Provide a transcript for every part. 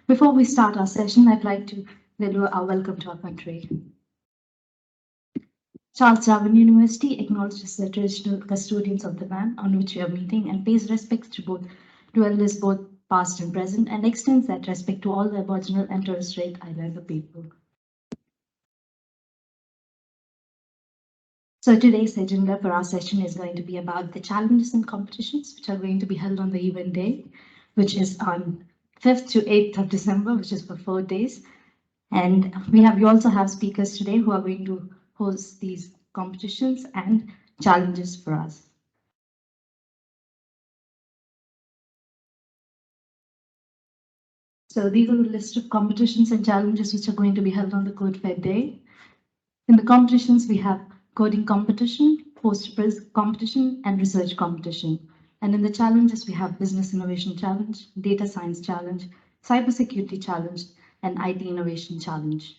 Before we start our session, I'd like to deliver our welcome to our country. Charles Darwin University acknowledges the traditional custodians of the land on which we are meeting and pays respects to elders both past and present, and extends that respect to all the Aboriginal and Torres Strait Islander people. So today's agenda for our session is going to be about the challenges and competitions which are going to be held on the event day, which is on 5th to 8th of December, which is for 4 days. And we also have speakers today who are going to host these competitions and challenges for us. So these are the list of competitions and challenges which are going to be held on the CodeFair day. In the competitions, we have coding competition, poster competition, and research competition. And in the challenges, we have business innovation challenge, data science challenge, cybersecurity challenge, and IT innovation challenge,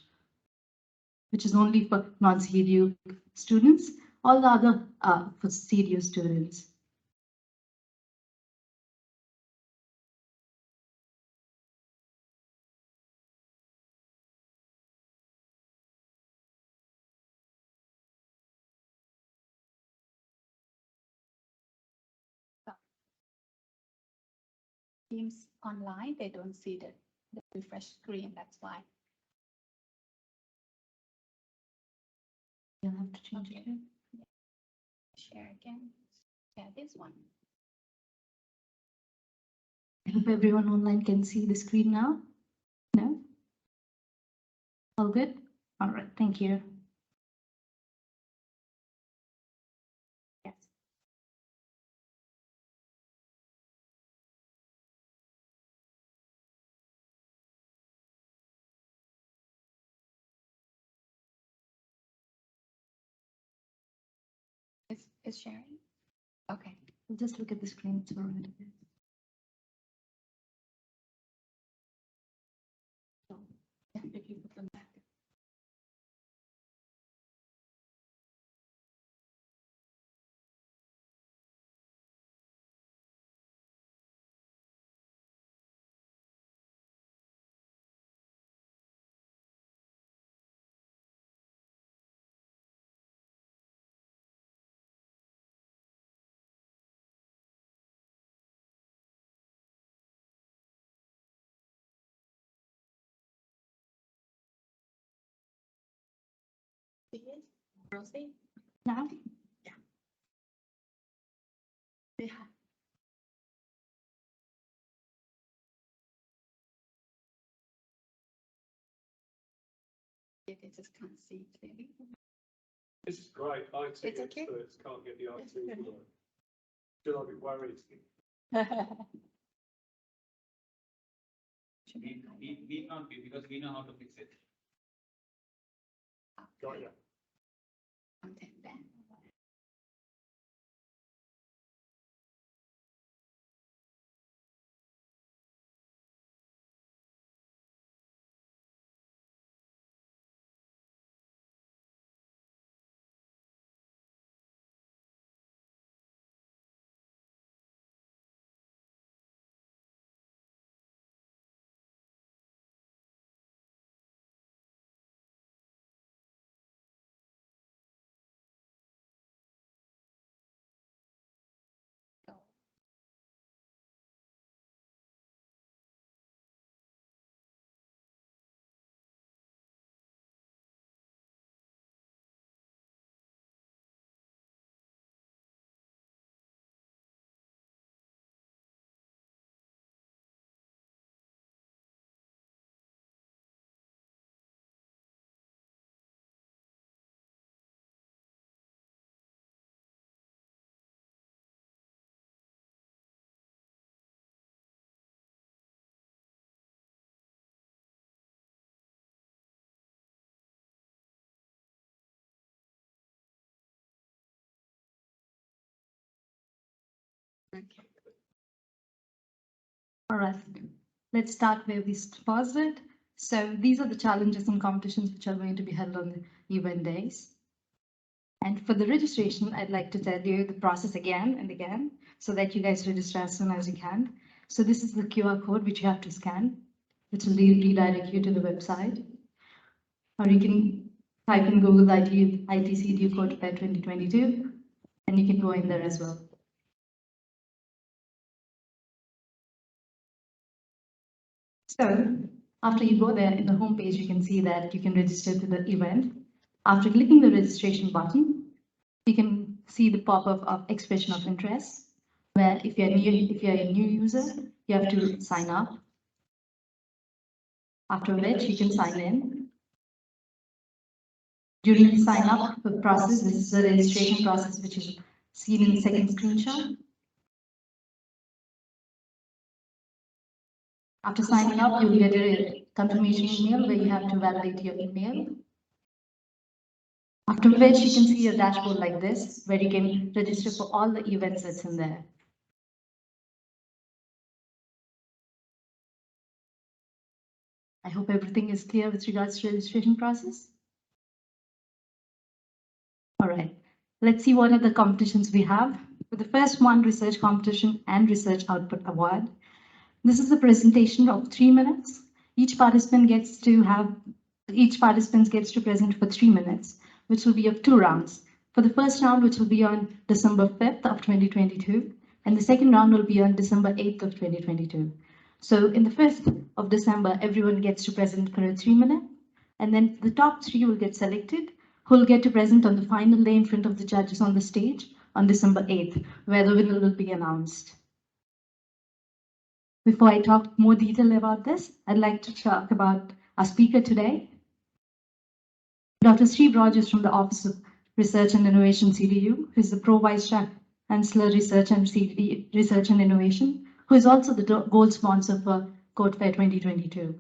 which is only for non-CDU students. All the other are for CDU students. Teams online, they don't see the refresh screen, that's why. You'll have to change it. Yeah. Share again. Yeah, this one. I hope everyone online can see the screen now. No? All good? All right, thank you. Yes. Is sharing? Okay. We'll just look at the screen. It's all right. Yeah, if you put them back. Rosie? Now? Yeah. Yeah. They just can't see clearly. This is great. IT It's okay. experts can't get the IT to work. Should I be worried? We can't be because we know how to fix it. Got you. Content ban. Okay. All right, let's start where we paused it. So these are the challenges and competitions which are going to be held on the event days. And for the registration, I'd like to tell you the process again and again so that you guys register as soon as you can. So this is the QR code which you have to scan. which will redirect you to the website. Or you can type in Google IT CDU CodeFair 2022, and you can go in there as well. So after you go there, in the home page, you can see that you can register to the event. After clicking the registration button, you can see the pop-up of expression of interest, where if you're a new user, you have to sign up. After which you can sign in. During the sign up process, this is the registration process, which is seen in the second screenshot. After signing up, you'll get a confirmation email where you have to validate your email. After which you can see your dashboard like this, where you can register for all the events that's in there. I hope everything is clear with regards to registration process. All right, let's see what are the competitions we have. For the first one, research competition and research output award. This is a presentation of 3 minutes. Each participant gets to present for 3 minutes, which will be of 2 rounds. For the first round, which will be on December 5th of 2022, and the second round will be on December 8th of 2022. So in the 5th of December, everyone gets to present for a 3 minute, and then the top 3 will get selected, who will get to present on the final day in front of the judges on the stage on December 8th, where the winner will be announced. Before I talk more detail about this, I'd like to talk about our speaker today, Dr. Steve Rogers from the Office of Research and Innovation, CDU, who is the Pro Vice Chancellor Research and Innovation, who is also the gold sponsor for CodeFair 2022.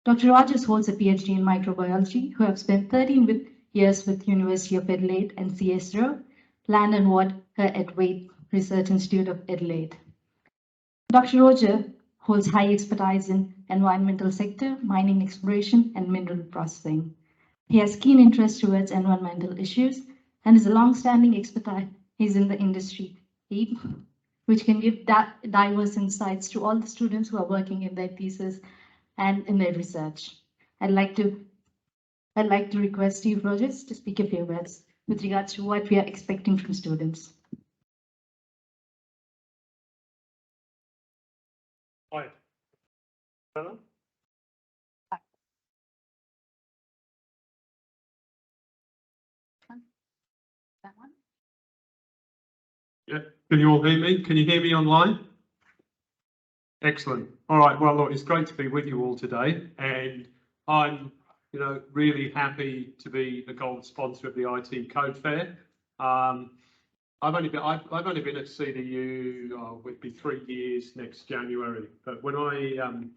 Dr. Rogers holds a PhD in microbiology, who have spent 13 years with University of Adelaide and CSIRO, Land and Water at Waite Research Institute of Adelaide. Dr. Roger holds high expertise in environmental sector, mining exploration, and mineral processing. He has keen interest towards environmental issues and is a long-standing expertise in the industry, which can give diverse insights to all the students who are working in their thesis and in their research. I'd like to request Steve Rogers to speak a few words with regards to what we are expecting from students. Hi. Hello? That one? Yeah, can you all hear me? Can you hear me online? Excellent. All right, well, look, it's great to be with you all today, and I'm, really happy to be the gold sponsor of the IT CodeFair. I've only been at CDU, it'd be 3 years next January, but when I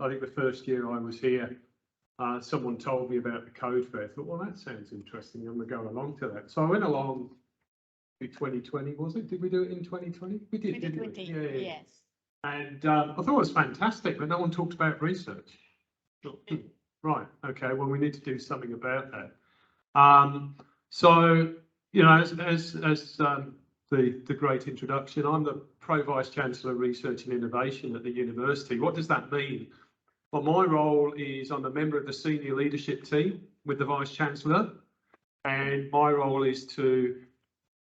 think the first year I was here, someone told me about the CodeFair. I thought, well, that sounds interesting. I'm going to go along to that. So I went along in 2020, was it? Did we do it in 2020? We did, 2020, didn't we? Yeah. yes. And I thought it was fantastic, but no one talked about research. Right, okay, well, we need to do something about that. So, as the great introduction, I'm the Pro Vice Chancellor Research and Innovation at the university. What does that mean? Well, my role is I'm a member of the senior leadership team with the Vice Chancellor, and my role is to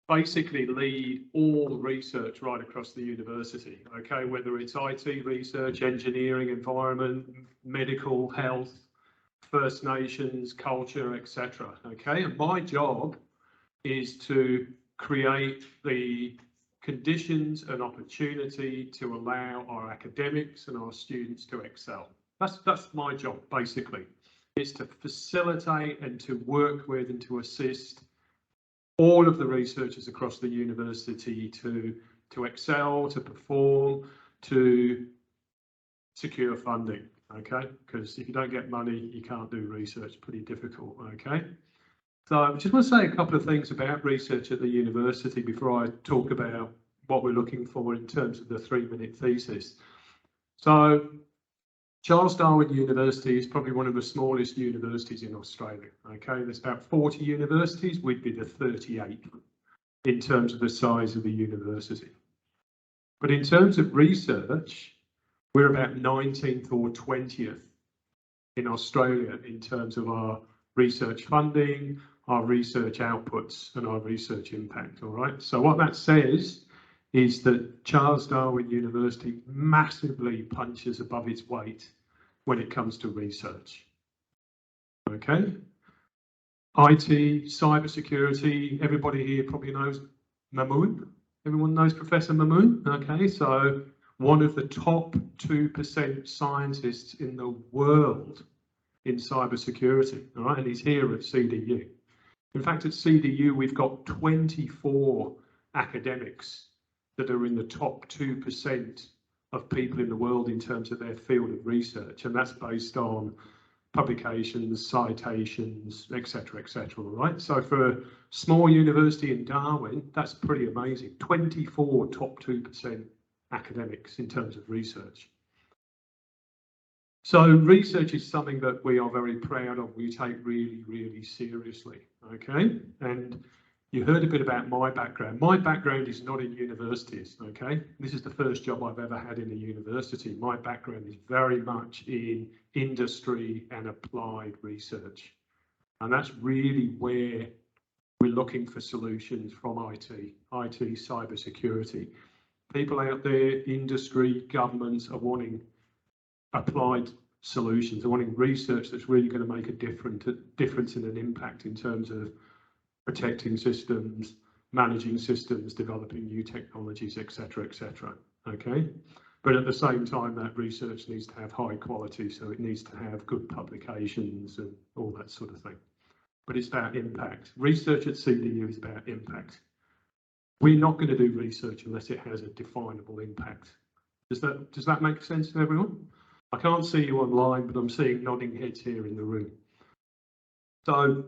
basically lead all research right across the university, okay, whether it's IT research, engineering, environment, medical, health, First Nations, culture, etc. Okay, and my job is to create the conditions and opportunity to allow our academics and our students to excel. That's my job, basically. It's to facilitate and to work with and to assist all of the researchers across the university to excel, to perform, to secure funding, okay? Because if you don't get money, you can't do research, pretty difficult, okay? So I just want to say a couple of things about research at the university before I talk about what we're looking for in terms of the 3-minute thesis. So Charles Darwin University is probably one of the smallest universities in Australia, okay? There's about 40 universities, we'd be the 38th in terms of the size of the university. But in terms of research, we're about 19th or 20th in Australia in terms of our research funding, our research outputs and our research impact, all right? So what that says is that Charles Darwin University massively punches above its weight when it comes to research, okay? IT, cybersecurity, everybody here probably knows Mamoon. Everyone knows Professor Mamoon, okay? So one of the top 2% scientists in the world in cybersecurity, all right? And he's here at CDU. In fact, at CDU, we've got 24 academics that are in the top 2% of people in the world in terms of their field of research. And that's based on publications, citations, etc., all right? So for a small university in Darwin, that's pretty amazing. 24 top 2% academics in terms of research. So research is something that we are very proud of, we take really, really seriously, okay? And you heard a bit about my background. My background is not in universities, okay? This is the first job I've ever had in a university. My background is very much in industry and applied research. And that's really where we're looking for solutions from IT, cybersecurity. People out there, industry, governments are wanting applied solutions, they're wanting research that's really going to make a difference and an impact in terms of protecting systems, managing systems, developing new technologies, etc., okay? But at the same time, that research needs to have high quality, so it needs to have good publications and all that sort of thing. But it's about impact. Research at CDU is about impact. We're not going to do research unless it has a definable impact. Does that make sense to everyone? I can't see you online, but I'm seeing nodding heads here in the room. So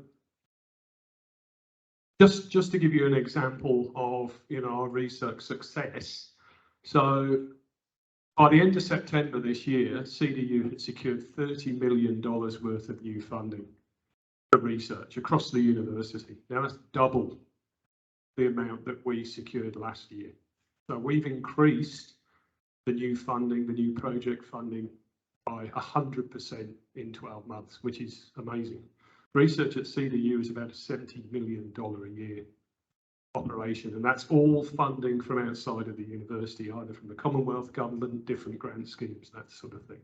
just to give you an example of our research success. So by the end of September this year, CDU had secured $30 million worth of new funding for research across the university. Now that's double the amount that we secured last year. So we've increased the new funding, the new project funding by 100% in 12 months, which is amazing. Research at CDU is about a $70 million a year operation, and that's all funding from outside of the university, either from the Commonwealth government, different grant schemes, that sort of thing.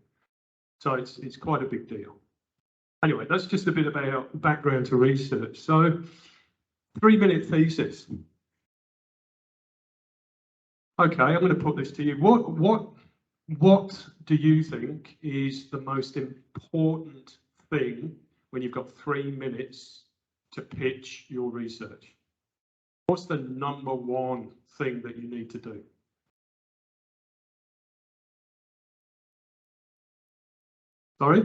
So it's quite a big deal. Anyway, that's just a bit about background to research. So 3-minute thesis. Okay, I'm going to put this to you. What do you think is the most important thing when you've got 3 minutes to pitch your research? What's the number one thing that you need to do? Sorry?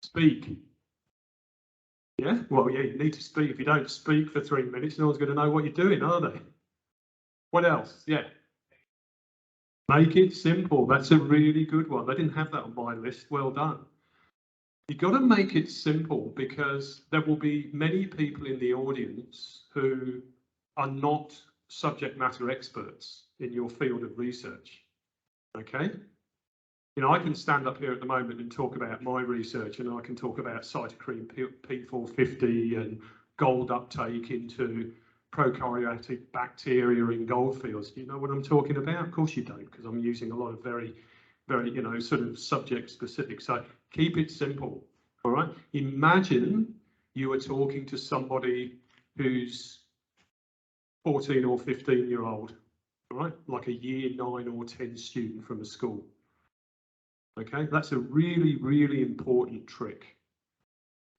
Speak. Yeah, well, yeah, you need to speak. If you don't speak for 3 minutes, no one's going to know what you're doing, are they? What else? Yeah. Make it simple. That's a really good one. I didn't have that on my list. Well done. You've got to make it simple because there will be many people in the audience who are not subject matter experts in your field of research. Okay? I can stand up here at the moment and talk about my research, and I can talk about cytochrome P450 and gold uptake into prokaryotic bacteria in goldfields. Do you know what I'm talking about? Of course you don't, because I'm using a lot of very, sort of subject specific. So keep it simple, all right? Imagine you were talking to somebody who's 14 or 15-year-old, all right? Like a year 9 or 10 student from a school. Okay, that's a really, really important trick.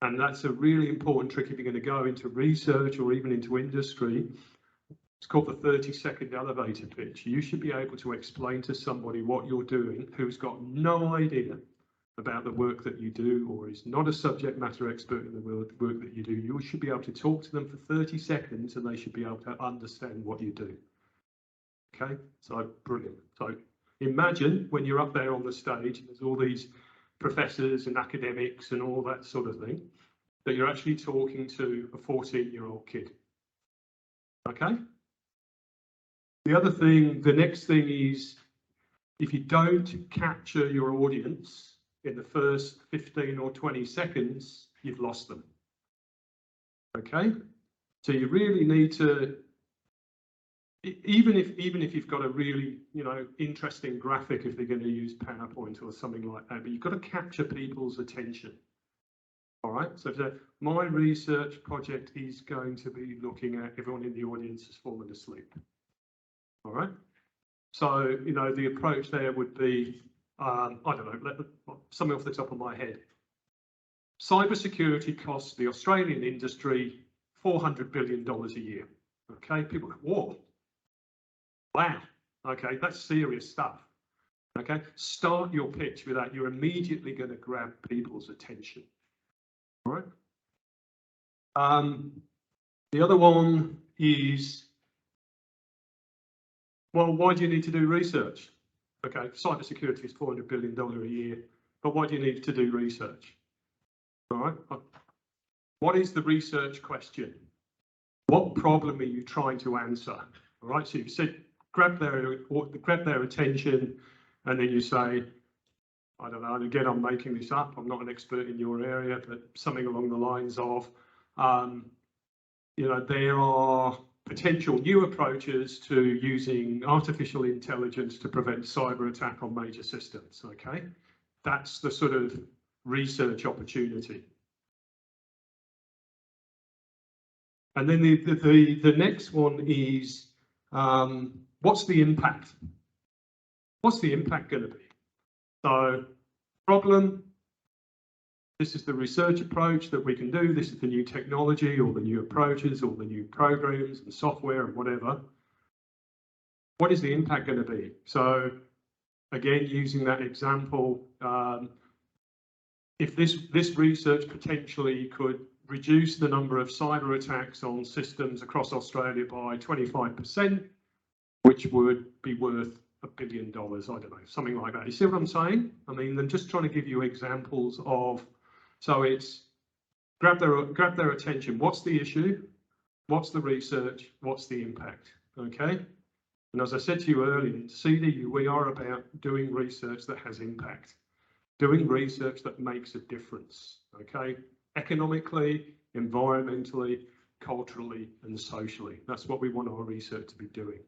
And that's a really important trick if you're going to go into research or even into industry. It's called the 30-second elevator pitch. You should be able to explain to somebody what you're doing who's got no idea about the work that you do or is not a subject matter expert in the work that you do. You should be able to talk to them for 30 seconds and they should be able to understand what you do. Okay, so brilliant. So imagine when you're up there on the stage, there's all these professors and academics and all that sort of thing, that you're actually talking to a 14-year-old kid. Okay? The next thing is, if you don't capture your audience in the first 15 or 20 seconds, you've lost them. Okay, so you really need to, even if you've got a really, you know, interesting graphic, if they're going to use PowerPoint or something like that, but you've got to capture people's attention. All right, so my research project is going to be looking at everyone in the audience has fallen asleep. All right, so, you know, the approach there would be, I don't know, something off the top of my head. Cybersecurity costs the Australian industry $400 billion a year. Okay, people go, whoa, wow, okay, that's serious stuff. Okay, start your pitch with that. You're immediately going to grab people's attention. All right. The other one is, well, why do you need to do research? Okay, cybersecurity is $400 billion a year, but why do you need to do research? All right. What is the research question? What problem are you trying to answer? All right. So you said grab their attention, and then you say, I don't know, and again, I'm making this up, I'm not an expert in your area, but something along the lines of, you know, there are potential new approaches to using artificial intelligence to prevent cyber attack on major systems, okay? That's the sort of research opportunity. And then the next one is, what's the impact? What's the impact going to be? So, problem, this is the research approach that we can do, this is the new technology or the new approaches or the new programs and software and whatever. What is the impact going to be? So, again, using that example, if this research potentially could reduce the number of cyber attacks on systems across Australia by 25%, which would be worth $1 billion, I don't know, something like that. You see what I'm saying? I mean, I'm just trying to give you examples of, so it's grab their attention. What's the issue? What's the research? What's the impact? Okay. And as I said to you earlier, in CDU, we are about doing research that has impact, doing research that makes a difference. Okay. Economically, environmentally, culturally, and socially. That's what we want our research to be doing.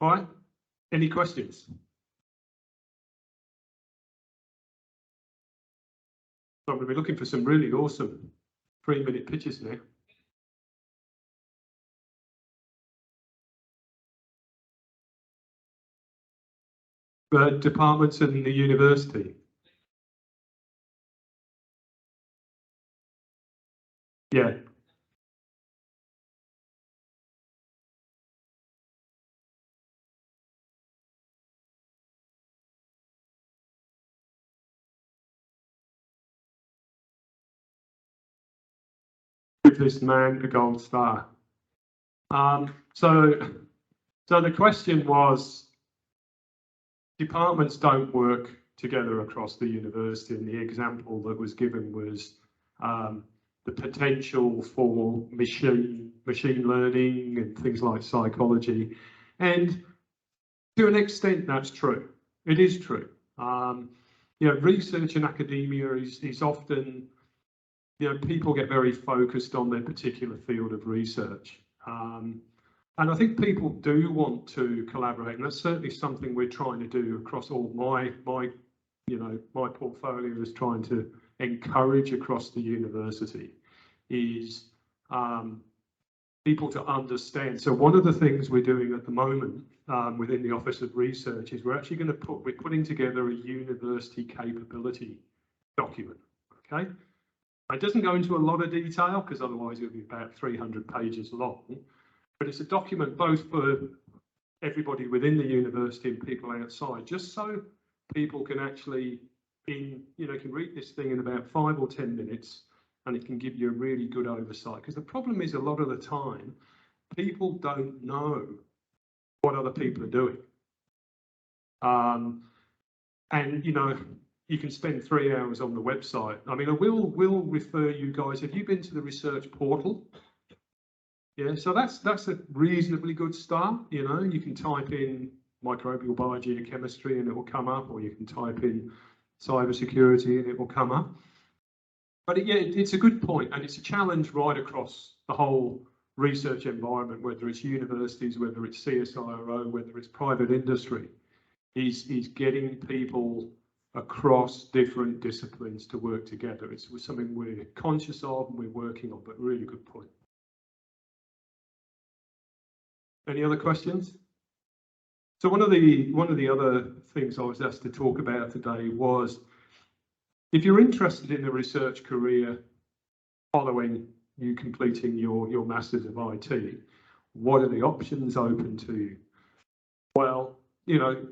All right, any questions? So I'm going to be looking for some really awesome 3-minute pitches now. Departments in the university. Yeah. Give this man a gold star. So the question was, departments don't work together across the university, and the example that was given was the potential for machine learning and things like psychology. And to an extent, that's true. It is true. You know, research in academia is often, you know, people get very focused on their particular field of research. And I think people do want to collaborate, and that's certainly something we're trying to do across all my portfolio is trying to encourage across the university is people to understand. So one of the things we're doing at the moment within the Office of Research is we're actually going to we're putting together a university capability document. Okay. It doesn't go into a lot of detail because otherwise it would be about 300 pages long, but it's a document both for everybody within the university and people outside, just so people can actually can read this thing in about 5 or 10 minutes and it can give you a really good oversight. Because the problem is a lot of the time, people don't know what other people are doing. And, you know, you can spend 3 hours on the website. I mean, I will refer you guys. Have you been to the research portal? Yeah, so that's a reasonably good start. You know, you can type in microbial biology and chemistry and it will come up, or you can type in cybersecurity, and it will come up. But yeah, it's a good point, and it's a challenge right across the whole research environment, whether it's universities, whether it's CSIRO, whether it's private industry, is getting people across different disciplines to work together. It's something we're conscious of and we're working on, but really good point. Any other questions? So one of the other things I was asked to talk about today was, if you're interested in a research career following you completing your Masters of IT, what are the options open to you? Well, you know,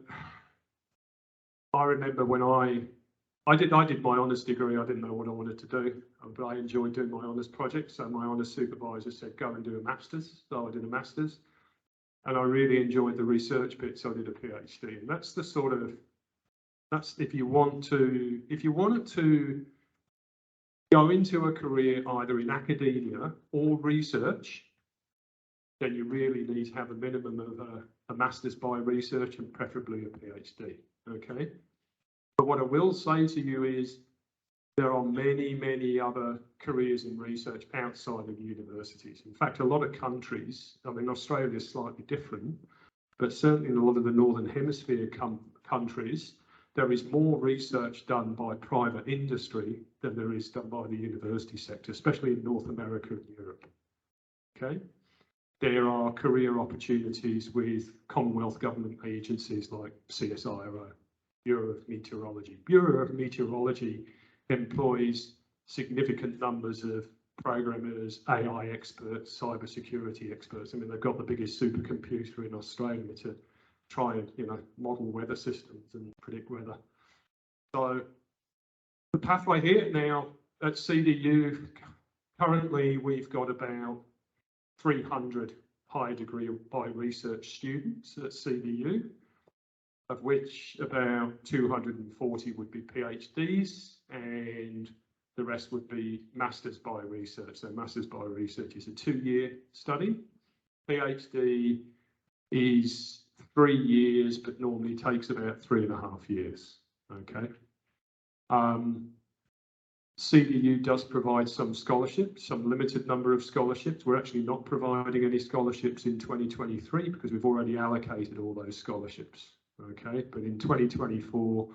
I remember when I did my honours degree, I didn't know what I wanted to do, but I enjoyed doing my honours project. So my honours supervisor said, go and do a Masters. So I did a Masters, and I really enjoyed the research bit. So I did a PhD, and that's the sort of, that's if you wanted to go into a career either in academia or research, then you really need to have a minimum of a Masters by research and preferably a PhD, okay? But what I will say to you is there are many, many other careers in research outside of universities. In fact, a lot of countries, I mean, Australia is slightly different, but certainly in a lot of the Northern Hemisphere countries, there is more research done by private industry than there is done by the university sector, especially in North America and Europe, okay? There are career opportunities with Commonwealth government agencies like CSIRO, Bureau of Meteorology. Bureau of Meteorology employs significant numbers of programmers, AI experts, cybersecurity experts. I mean, they've got the biggest supercomputer in Australia to try and, you know, model weather systems and predict weather. So the pathway here now at CDU, currently we've got about 300 high degree by research students at CDU, of which about 240 would be PhDs and the rest would be Masters by research. So Masters by research is a 2-year study. PhD is 3 years, but normally takes about 3.5 years, okay? CDU does provide some scholarships, some limited number of scholarships. We're actually not providing any scholarships in 2023 because we've already allocated all those scholarships, okay? But in 2024,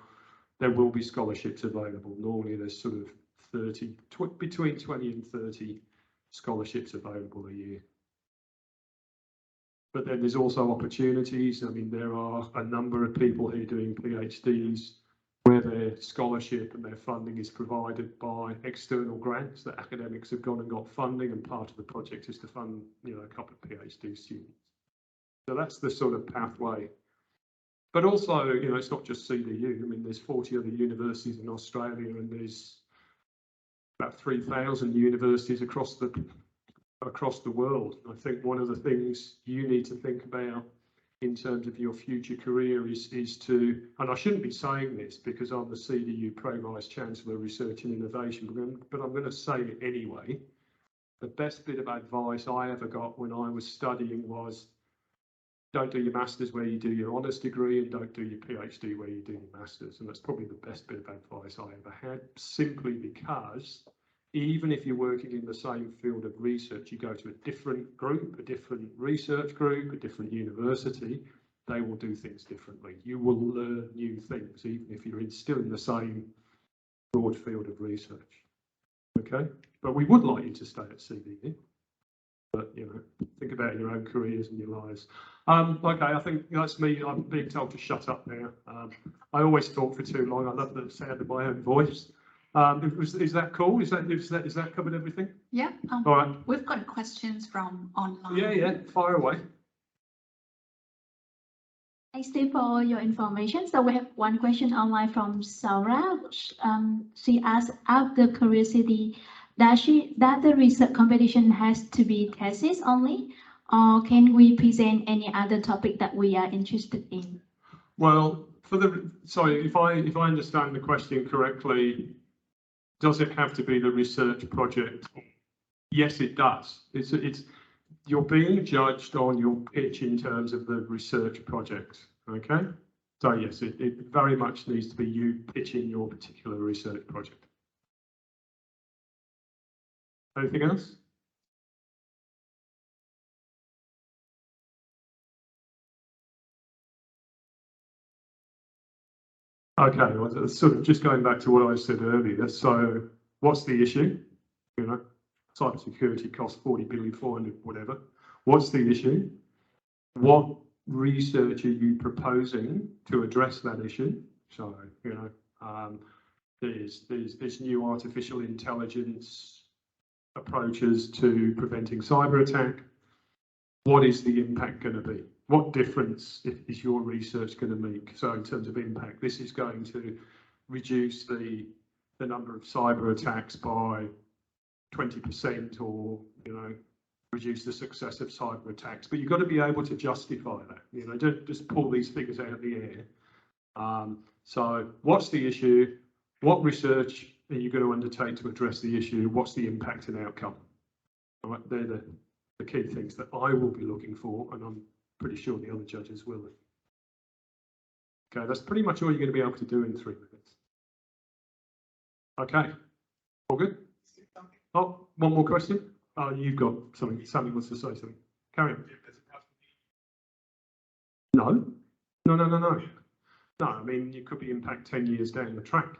there will be scholarships available. Normally there's sort of between 20 and 30 scholarships available a year. But then there's also opportunities. I mean, there are a number of people here doing PhDs where their scholarship and their funding is provided by external grants that academics have gone and got funding, and part of the project is to fund, you know, a couple of PhD students. So that's the sort of pathway. But also, you know, it's not just CDU. I mean, there's 40 other universities in Australia, and there's about 3,000 universities across the world. I think one of the things you need to think about in terms of your future career is to, and I shouldn't be saying this because I'm the CDU Pro Vice Chancellor Research and Innovation, but I'm going to say it anyway. The best bit of advice I ever got when I was studying was, don't do your Masters where you do your honours degree, and don't do your PhD where you do your Masters. And that's probably the best bit of advice I ever had, simply because even if you're working in the same field of research, you go to a different group, a different research group, a different university, they will do things differently. You will learn new things, even if you're still in the same broad field of research. Okay, but we would like you to stay at CDU. But, you know, think about your own careers and your lives. Okay, I think that's me. I'm being told to shut up now. I always talk for too long. I love the sound of my own voice. Is that cool? Is that covered everything? Yeah. All right. We've got questions from online. Yeah, fire away. Thanks, Steve, for your information. So we have one question online from Saura. She asked, after curiosity, does the research competition has to be thesis only, or can we present any other topic that we are interested in? Well, sorry, if I understand the question correctly, does it have to be the research project? Yes, it does. You're being judged on your pitch in terms of the research project, okay? So yes, it very much needs to be you pitching your particular research project. Anything else? Okay, well, sort of just going back to what I said earlier. So what's the issue? You know, cybersecurity costs 40 billion, 400, whatever. What's the issue? What research are you proposing to address that issue? So, you know, there's new artificial intelligence approaches to preventing cyber attack. What is the impact going to be? What difference is your research going to make? So in terms of impact, this is going to reduce the number of cyber attacks by 20%, or, you know, reduce the success of cyber attacks. But you've got to be able to justify that. You know, don't just pull these figures out of the air. So what's the issue? What research are you going to undertake to address the issue? What's the impact and outcome? All right, they're the key things that I will be looking for, and I'm pretty sure the other judges will. Okay, that's pretty much all you're going to be able to do in 3 minutes. Okay, all good? Oh, one more question. Oh, you've got something. Sammy wants to say something. Carry on. No. No, I mean, you could be impact 10 years down the track.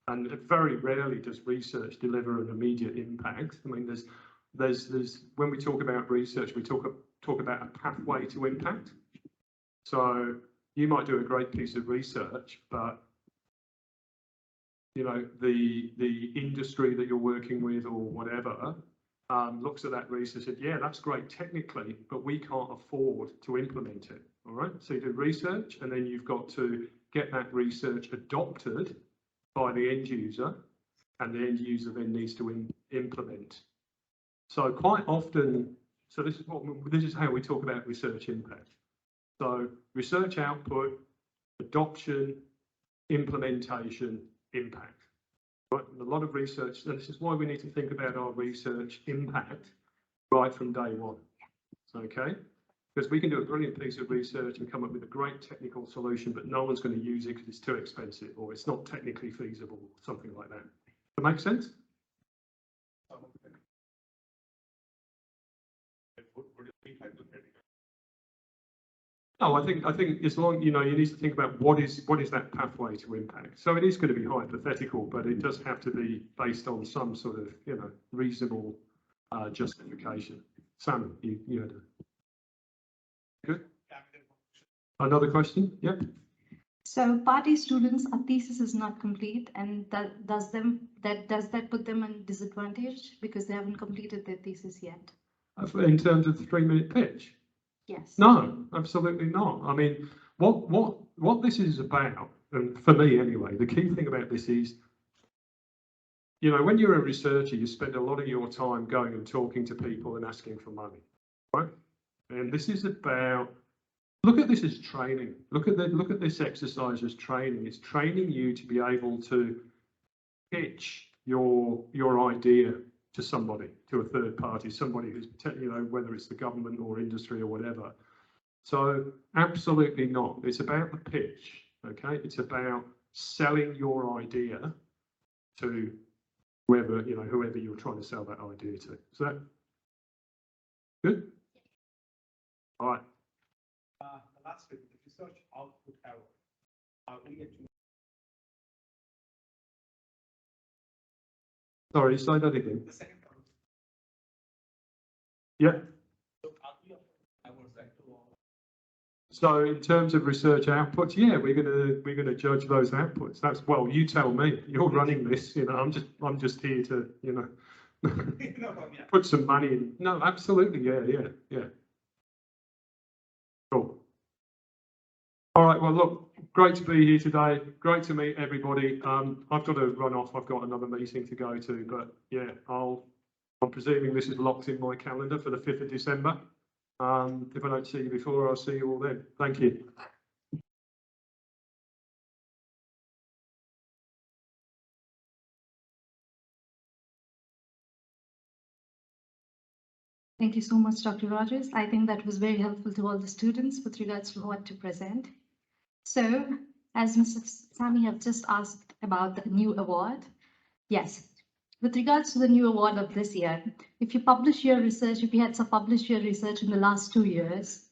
And very rarely does research deliver an immediate impact. I mean, there's when we talk about research, we talk about a pathway to impact. So you might do a great piece of research, but you know, the industry that you're working with or whatever looks at that research and said, yeah, that's great technically, but we can't afford to implement it. All right. So you do research, and then you've got to get that research adopted by the end user, and the end user then needs to implement. So quite often, so this is how we talk about research impact. So research output, adoption, implementation, impact. Right? And a lot of research, and this is why we need to think about our research impact right from day one. Okay? Because we can do a brilliant piece of research and come up with a great technical solution, but no one's going to use it because it's too expensive, or it's not technically feasible, or something like that. Does that make sense? No, I think as long, you know, you need to think about what is that pathway to impact. So it is going to be hypothetical, but it does have to be based on some sort of, you know, reasonable justification. Sam, you had a good. Another question? Yep. So party students, a thesis is not complete, and does that put them at disadvantage because they haven't completed their thesis yet? In terms of the 3-minute pitch? Yes. No, absolutely not. I mean, what this is about, and for me anyway, the key thing about this is, you know, when you're a researcher, you spend a lot of your time going and talking to people and asking for money, right? And this is about, look at this as training. Look at this exercise as training. It's training you to be able to pitch your idea to somebody, to a third party, somebody who's, you know, whether it's the government or industry or whatever. So absolutely not. It's about the pitch, okay? It's about selling your idea to whoever, you know, whoever you're trying to sell that idea to. Is that good? All right. The last bit, the research output error. We get to Sorry, say that again. the second part. Yeah. So I was like to So in terms of research outputs, yeah, we're gonna judge those outputs. That's, well, you tell me. You're running this, you know. I'm just here to, you know, yeah. put some money in. No, absolutely, yeah. Cool. All right. Well, look, great to be here today. Great to meet everybody. I've got to run off. I've got another meeting to go to, but yeah, I'm presuming this is locked in my calendar for the 5th of December. If I don't see you before, I'll see you all then. Thank you. Thank you so much, Dr. Rogers. I think that was very helpful to all the students with regards to what to present. So, as Mr. Sami have just asked about the new award, yes, with regards to the new award of this year, if you publish your research, if you had published your research in the last 2 years,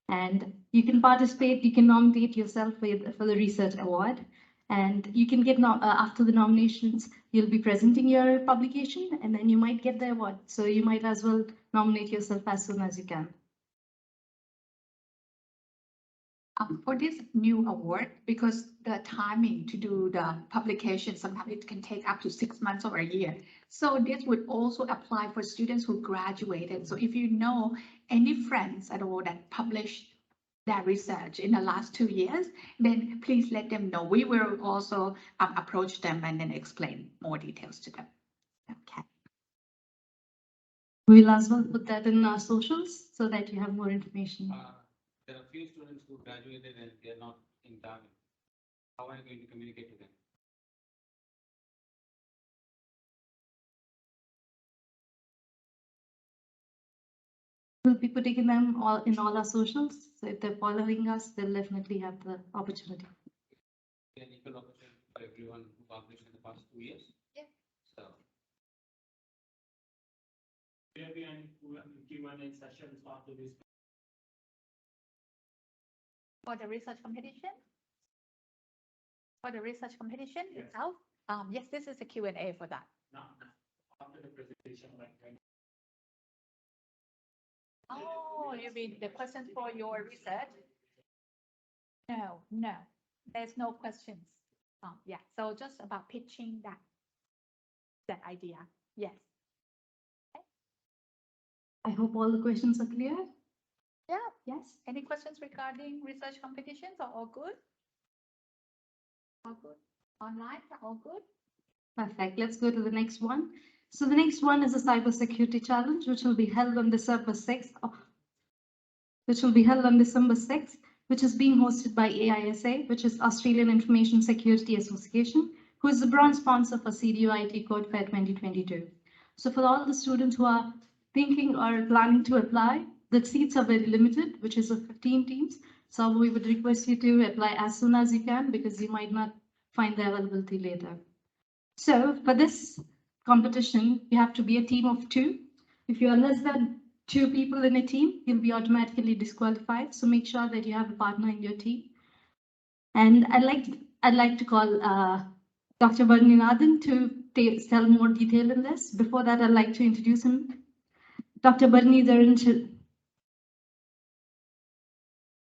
and you can participate, you can nominate yourself for the research award, and you can get after the nominations, you'll be presenting your publication, and then you might get the award. So you might as well nominate yourself as soon as you can. For this new award, because the timing to do the publication, sometimes it can take up to 6 months or a year. So this would also apply for students who graduated. So if you know any friends at all that published their research in the last 2 years, then please let them know. We will also approach them and then explain more details to them. Okay. We'll as well put that in our socials so that you have more information. There are few students who graduated and they are not in target. How are you going to communicate to them? We'll be putting them all in all our socials. So if they're following us, they'll definitely have the opportunity. An equal opportunity for everyone who published in the past 2 years. Yeah. So Will there be any Q&A sessions after this? For the research competition? For the research competition Yes. itself? Yes, this is a Q&A for that. No, after the presentation, like when Oh, you mean the questions for your research? No, no, there's no questions. Yeah, so just about pitching that idea. Yes. I hope all the questions are clear. Yeah. Yes. Any questions regarding research competitions are all good? All good. Online, all good? Perfect. Let's go to the next one. So the next one is a cybersecurity challenge, which will be held on December 6th, which is being hosted by AISA, which is Australian Information Security Association, who is the bronze sponsor for CDU IT CodeFair 2022. So for all the students who are thinking or planning to apply, the seats are very limited, which is 15 teams. So we would request you to apply as soon as you can, because you might not find the availability later. So for this competition, you have to be a team of 2. If you are less than 2 people in a team, you'll be automatically disqualified. So make sure that you have a partner in your team. And I'd like to call Dr. Barninathan to tell more detail in this. Before that, I'd like to introduce him. Dr. Barninathan.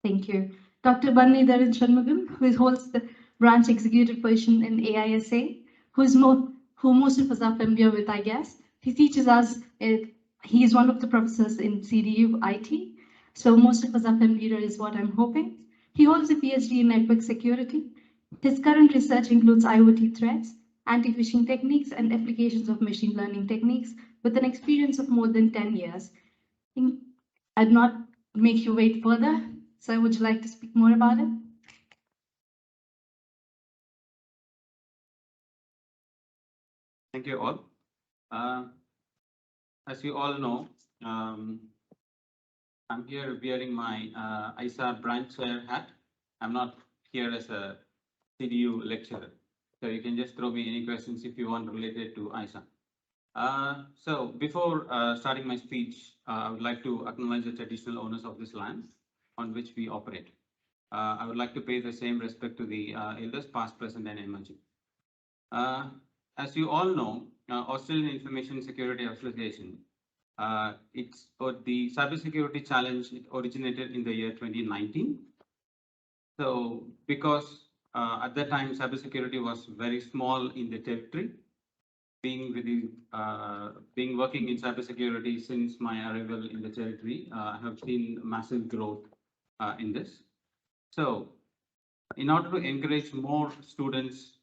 Thank you. Dr. Barninathan Shanmugam, who holds the branch executive position in AISA, who most of us are familiar with, I guess. He teaches us, he is one of the professors in CDU IT. So most of us are familiar is what I'm hoping. He holds a PhD in network security. His current research includes IoT threats, anti-phishing techniques, and applications of machine learning techniques with an experience of more than 10 years. I'd not make you wait further. So would you like to speak more about it? thank you all. As you all know, I'm here wearing my ISA branch chair hat. I'm not here as a CDU lecturer. So you can just throw me any questions if you want related to ISA. So before starting my speech, I would like to acknowledge the traditional owners of this land on which we operate. I would like to pay the same respect to the elders past, present, and emerging. As you all know, Australian Information Security Association, it's the cybersecurity challenge. It originated in the year 2019. So because at that time cybersecurity was very small in the territory, being working in cybersecurity since my arrival in the territory, I have seen massive growth in this. So in order to encourage more students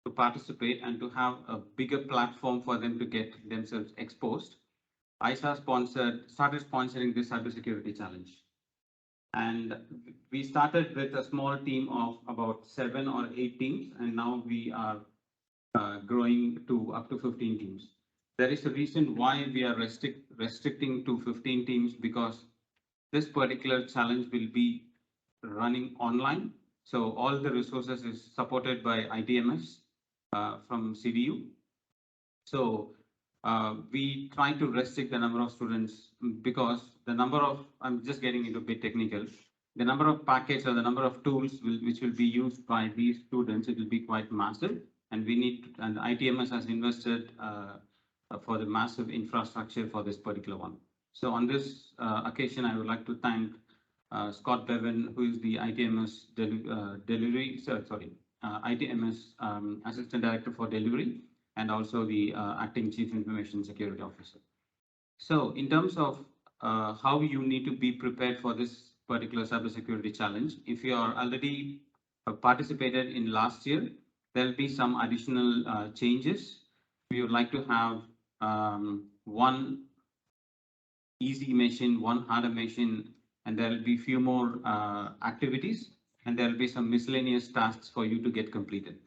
to participate and to have a bigger platform for them to get themselves exposed, ISA started sponsoring this cybersecurity challenge. And we started with a small team of about 7 or 8 teams, and now we are growing to up to 15 teams. There is a reason why we are restricting to 15 teams, because this particular challenge will be running online. So all the resources is supported by ITMS from CDU. So we try to restrict the number of students because the number of, I'm just getting into a bit technical, the number of packets or the number of tools which will be used by these students, it will be quite massive. And we need, and ITMS has invested for the massive infrastructure for this particular one. So on this occasion, I would like to thank Scott Bevan, who is the ITMS ITMS Assistant Director for Delivery, and also the Acting Chief Information Security Officer. So in terms of how you need to be prepared for this particular cybersecurity challenge, if you are already participated in last year, there will be some additional changes. We would like to have one easy machine, one harder machine, and there will be few more activities, and there will be some miscellaneous tasks for you to get completed.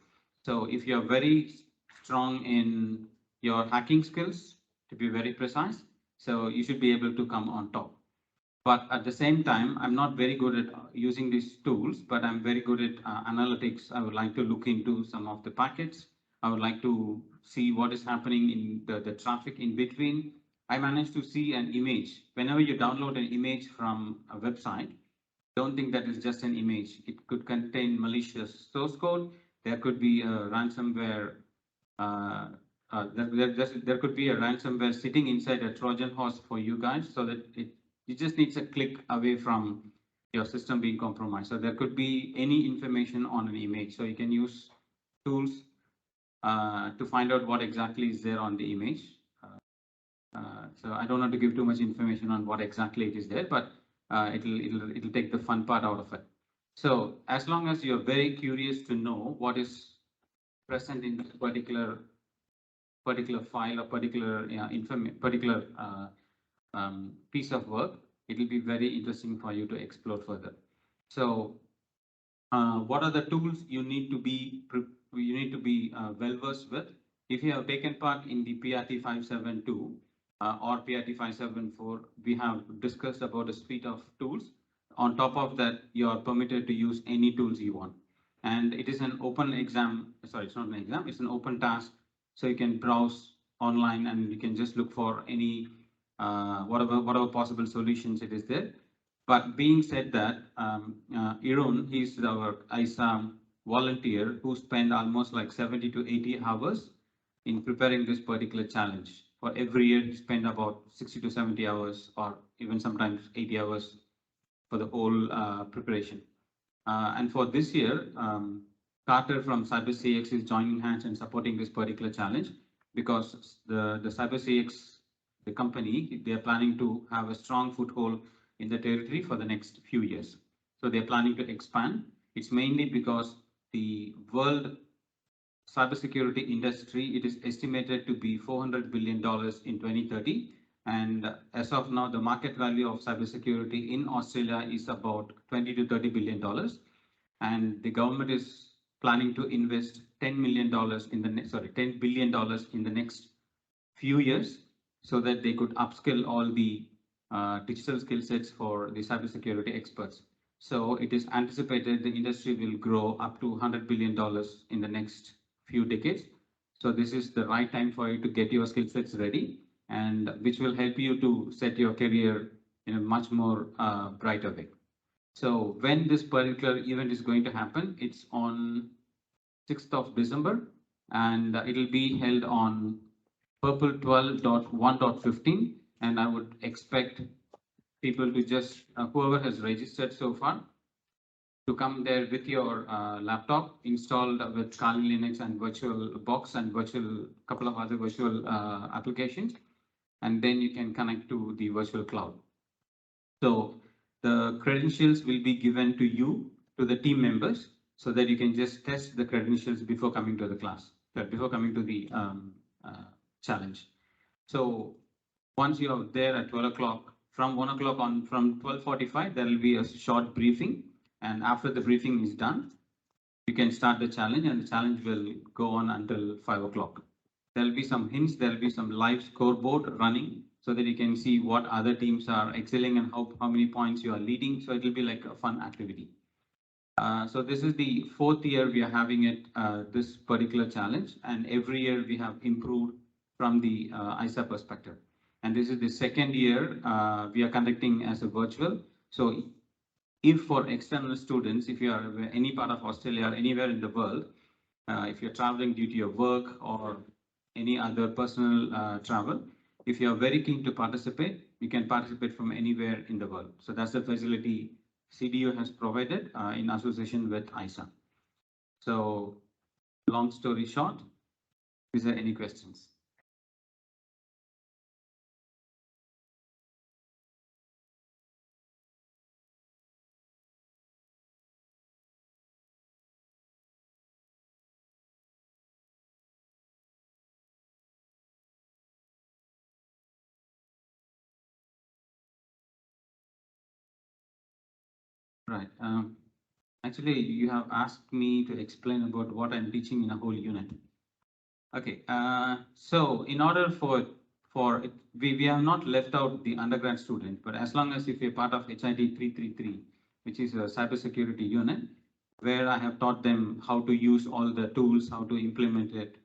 So if you're very strong in your hacking skills, to be very precise, so you should be able to come on top. But at the same time, I'm not very good at using these tools, but I'm very good at analytics. I would like to look into some of the packets. I would like to see what is happening in the traffic in between. I managed to see an image. Whenever you download an image from a website, don't think that is just an image. It could contain malicious source code. There could be a ransomware. There could be a ransomware sitting inside a Trojan horse for you guys, so that it just needs a click away from your system being compromised. So there could be any information on an image. So you can use tools to find out what exactly is there on the image. So I don't want to give too much information on what exactly it is there, but it'll take the fun part out of it. So as long as you're very curious to know what is present in this particular file or particular piece of work, it will be very interesting for you to explore further. So what are the tools you need to be well versed with? If you have taken part in the PRT 572 or PRT 574, we have discussed about a suite of tools. On top of that, you are permitted to use any tools you want. And it is an open exam. Sorry, it's not an exam. It's an open task. So you can browse online and you can just look for any whatever possible solutions it is there. But being said that, Irun, he's our ISA volunteer who spent almost like 70 to 80 hours in preparing this particular challenge. For every year, he spent about 60 to 70 hours, or even sometimes 80 hours for the whole preparation. And for this year, Carter from CyberCX is joining hands and supporting this particular challenge, because the CyberCX, the company, they are planning to have a strong foothold in the territory for the next few years. So they're planning to expand. It's mainly because the world cybersecurity industry, it is estimated to be $400 billion in 2030. And as of now, the market value of cybersecurity in Australia is about $20 to $30 billion. And the government is planning to invest $10 billion in the next few years, so that they could upskill all the digital skill sets for the cybersecurity experts. So it is anticipated the industry will grow up to $100 billion in the next few decades. So this is the right time for you to get your skill sets ready, and which will help you to set your career in a much more brighter way. So when this particular event is going to happen, it's on 6th of December, and it will be held on Purple 12.1.15, and I would expect people to just, whoever has registered so far, to come there with your laptop installed with Kali Linux and VirtualBox and couple of other virtual applications, and then you can connect to the virtual cloud. So the credentials will be given to you, to the team members, so that you can just test the credentials before coming to the class, before coming to the challenge. So once you are there at 12 o'clock, from 1 o'clock on, from 12:45, there will be a short briefing. And after the briefing is done, you can start the challenge, and the challenge will go on until 5 o'clock. There will be some hints, there will be some live scoreboard running, so that you can see what other teams are excelling and how many points you are leading. So it will be like a fun activity. So this is the fourth year we are having it, this particular challenge, and every year we have improved from the ISA perspective. And this is the second year we are conducting as a virtual. So if for external students, if you are any part of Australia or anywhere in the world, if you're traveling due to your work or any other personal travel, if you are very keen to participate, you can participate from anywhere in the world. So that's the facility CDU has provided in association with ISA. So long story short, is there any questions? Right. Actually, you have asked me to explain about what I'm teaching in a whole unit. Okay. So in order for it, we have not left out the undergrad student, but as long as if you're part of HIT 333, which is a cybersecurity unit, where I have taught them how to use all the tools, how to implement it,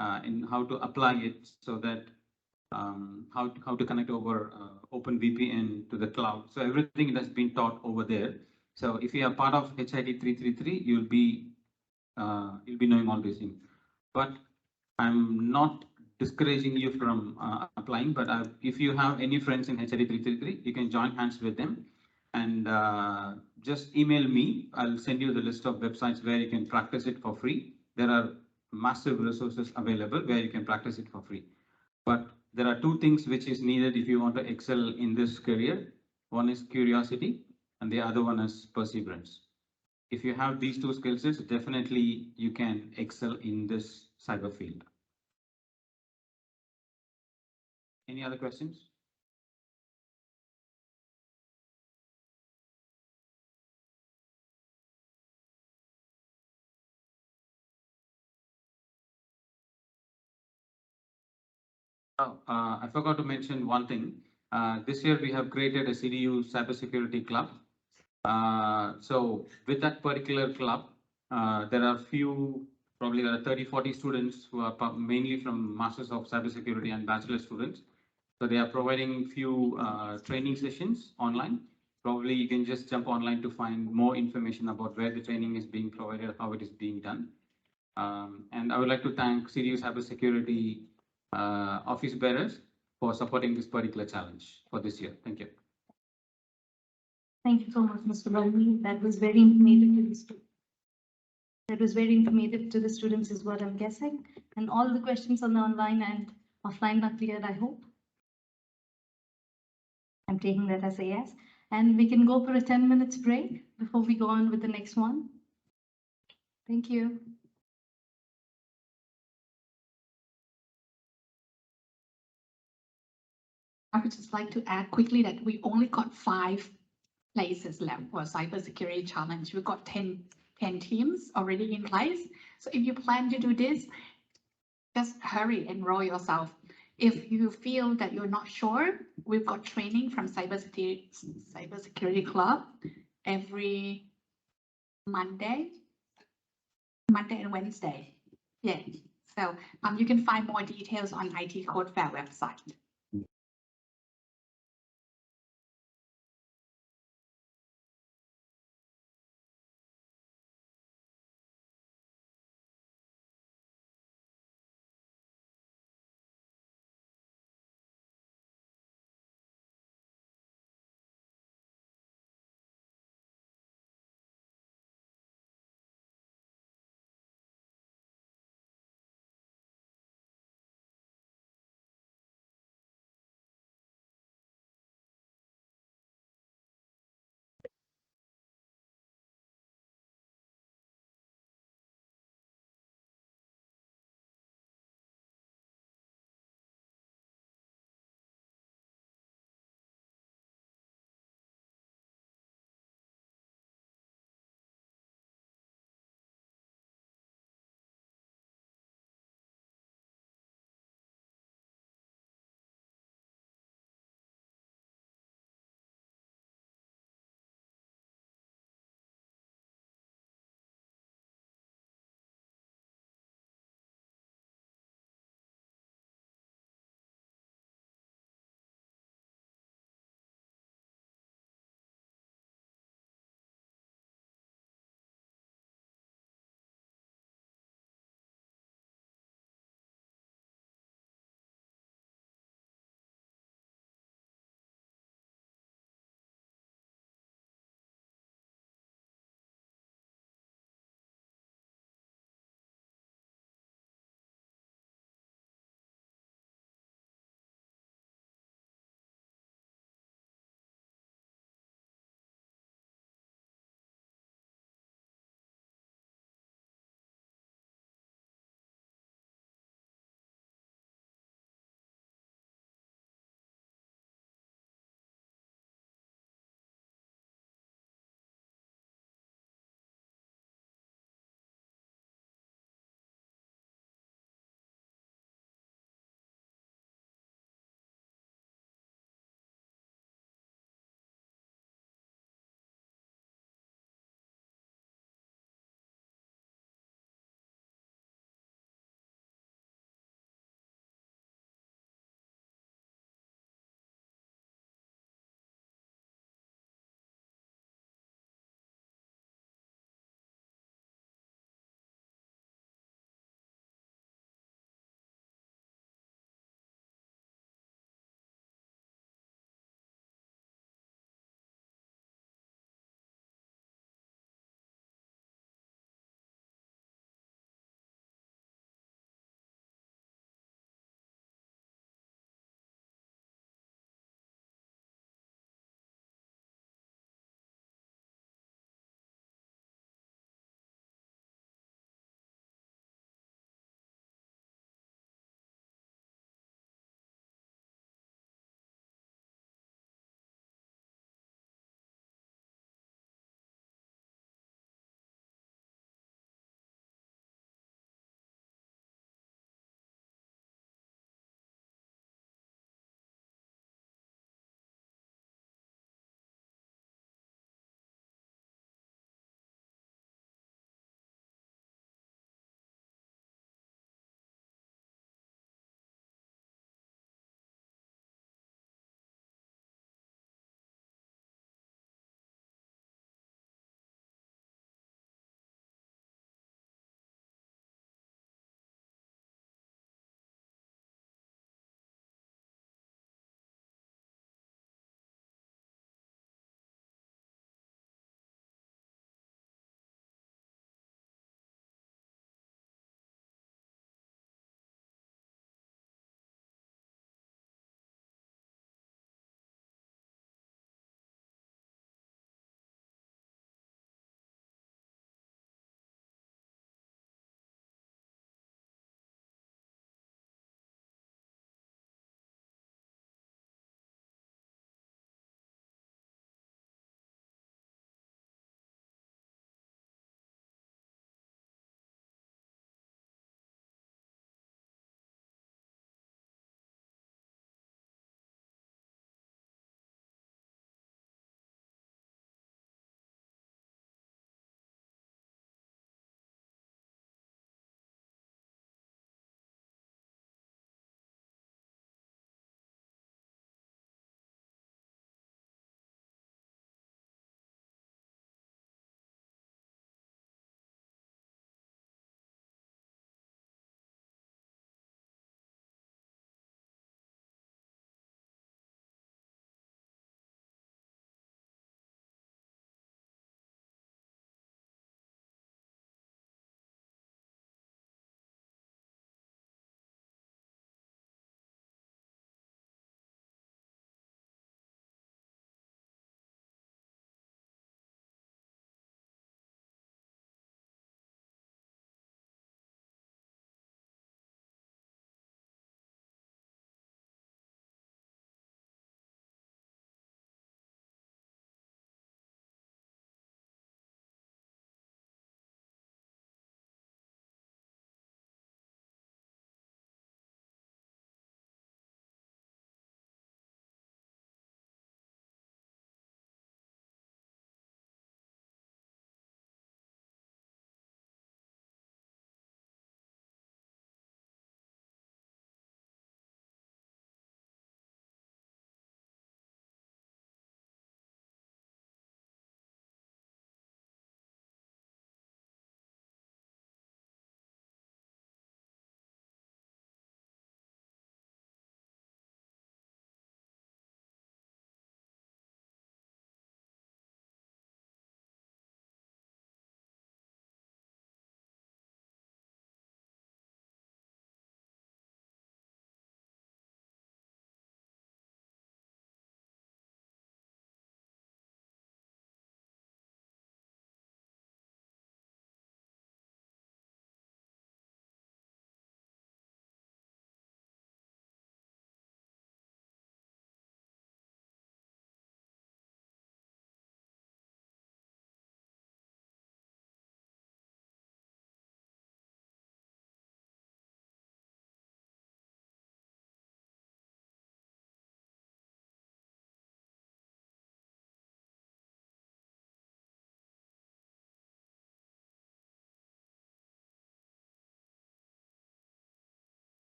and how to apply it so that how to connect over Open VPN to the cloud. So everything has been taught over there. So if you are part of HIT 333, you'll be knowing all these things. But I'm not discouraging you from applying. But if you have any friends in HIT 333, you can join hands with them and just email me. I'll send you the list of websites where you can practice it for free. There are massive resources available where you can practice it for free. But there are two things which is needed if you want to excel in this career. One is curiosity and the other one is perseverance. If you have these two skill sets, definitely you can excel in this cyber field. Any other questions? Oh, I forgot to mention one thing. This year we have created a CDU cybersecurity club. So with that particular club, there are probably there are 30-40 students who are mainly from Masters of Cybersecurity and Bachelor students. So they are providing few training sessions online. Probably you can just jump online to find more information about where the training is being provided, how it is being done. And I would like to thank CDU Cybersecurity office bearers for supporting this particular challenge for this year. Thank you. Thank you so much, Mr. Balmi. That was very informative to the students. That was very informative to the students is what I'm guessing. And all the questions on the online and offline are cleared, I hope. I'm taking that as a yes. And we can go for a 10 minutes break before we go on with the next one. Thank you. I would just like to add quickly that we only got 5 places left for cybersecurity challenge. We've got 10 teams already in place. So if you plan to do this, just hurry, enroll yourself. If you feel that you're not sure, we've got training from cybersecurity club every Monday and Wednesday. Yeah. So you can find more details on IT CodeFair website.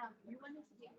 You want to see?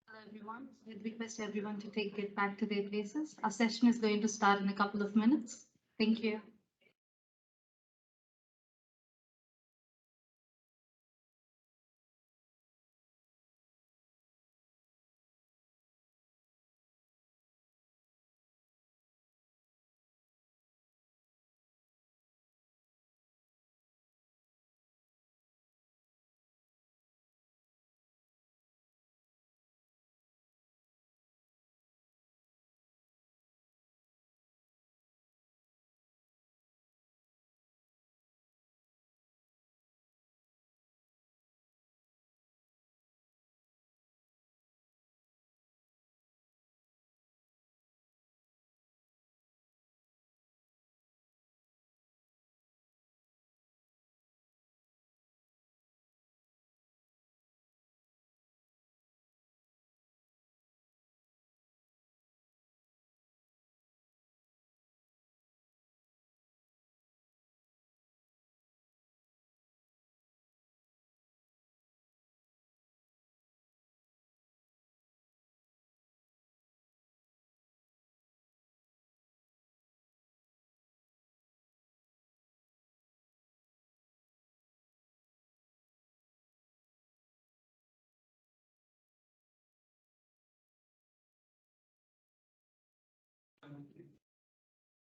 Hello, everyone. I'd request everyone to get back to their places. Our session is going to start in a couple of minutes. Thank you.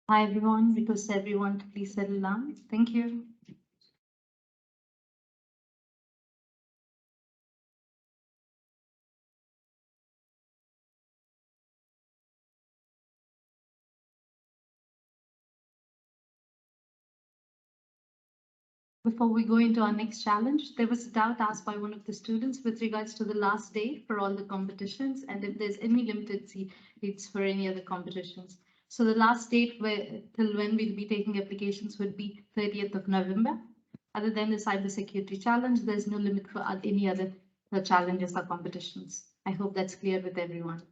Hi, everyone. Request everyone to please settle down. Thank you. Before we go into our next challenge, there was a doubt asked by one of the students with regards to the last day for all the competitions and if there's any limited seats for any other competitions. So the last date till when we'll be taking applications would be 30th of November. Other than the cybersecurity challenge, there's no limit for any other challenges or competitions. I hope that's clear with everyone.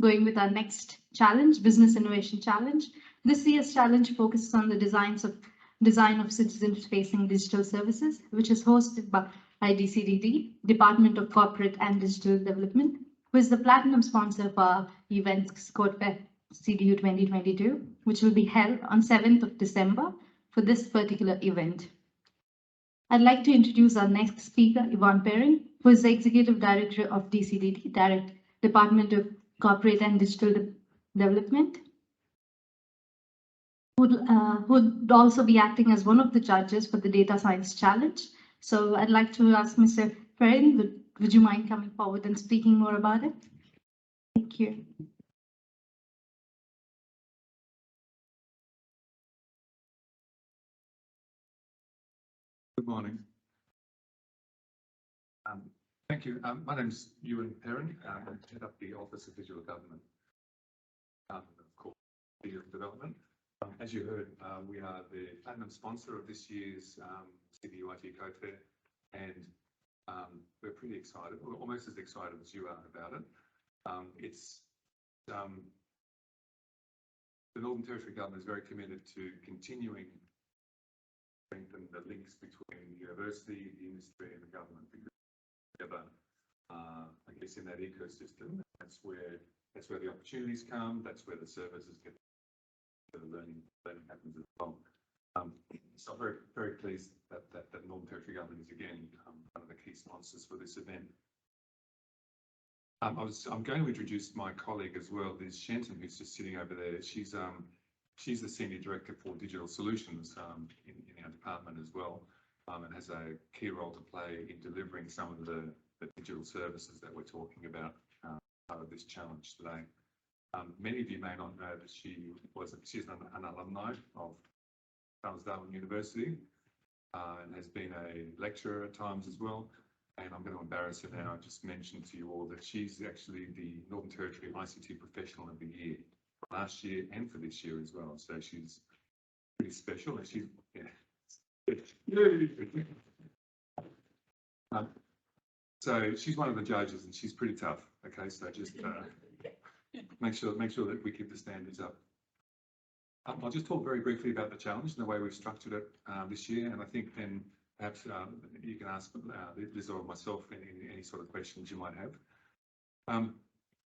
Going with our next challenge, Business Innovation Challenge. This year's challenge focuses on the design of citizen-facing digital services, which is hosted by DCDD, Department of Corporate and Digital Development, who is the platinum sponsor for our event CodeFair CDU 2022, which will be held on 7th of December for this particular event. I'd like to introduce our next speaker, Yvonne Perrin, who is the Executive Director of DCDD, Department of Corporate and Digital Development, would also be acting as one of the judges for the Data Science Challenge. So I'd like to ask Mr. Perrin, would you mind coming forward and speaking more about it? Thank you. Good morning. Thank you. My name is Ewan Perrin. I head up the Office of Digital Government, of course, Digital Development. As you heard, we are the platinum sponsor of this year's CDU IT CodeFair, and we're pretty excited, almost as excited as you are about it. The Northern Territory Government is very committed to continuing links between the university, the industry and the government, because together, I guess in that ecosystem, that's where the opportunities come, that's where the services get, the learning happens as well. So I'm very, very pleased that Northern Territory Government is again one of the key sponsors for this event. I'm going to introduce my colleague as well, Liz Shenton, who's just sitting over there. She's the Senior Director for Digital Solutions in our department as well, and has a key role to play in delivering some of the digital services that we're talking about part of this challenge today. Many of you may not know that she's an alumni of Charles Darwin University and has been a lecturer at times as well. And I'm going to embarrass her now and just mention to you all that she's actually the Northern Territory ICT Professional of the Year for last year and for this year as well. So she's pretty special, and she's so she's one of the judges, and she's pretty tough. Okay, so just make sure that we keep the standards up. I'll just talk very briefly about the challenge and the way we've structured it this year, and I think then perhaps you can ask Liz or myself any sort of questions you might have.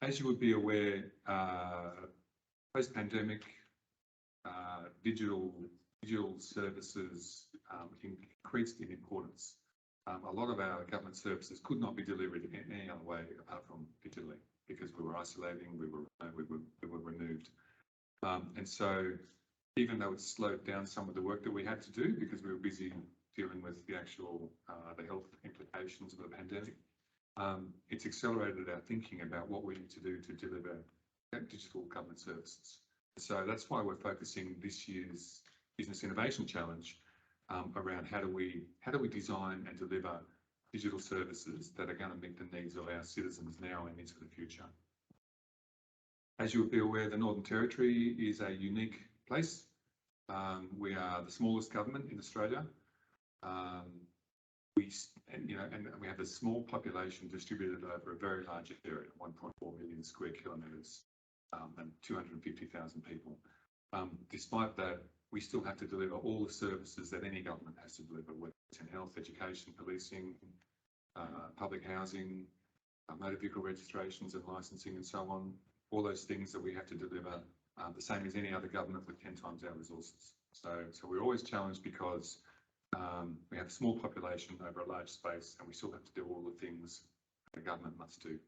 As you would be aware, post-pandemic, digital services increased in importance. A lot of our government services could not be delivered in any other way apart from digitally, because we were isolating, we were removed. And so even though it slowed down some of the work that we had to do because we were busy dealing with the actual the health implications of the pandemic, it's accelerated our thinking about what we need to do to deliver digital government services. So that's why we're focusing this year's Business Innovation Challenge around how do we design and deliver digital services that are going to meet the needs of our citizens now and into the future. As you will be aware, the Northern Territory is a unique place. We are the smallest government in Australia. We have a small population distributed over a very large area, 1.4 million square kilometres, and 250,000 people. Despite that, we still have to deliver all the services that any government has to deliver, whether it's in health, education, policing, public housing, motor vehicle registrations and licensing and so on. All those things that we have to deliver, the same as any other government with 10 times our resources. So we're always challenged because we have a small population over a large space, and we still have to do all the things the government must do.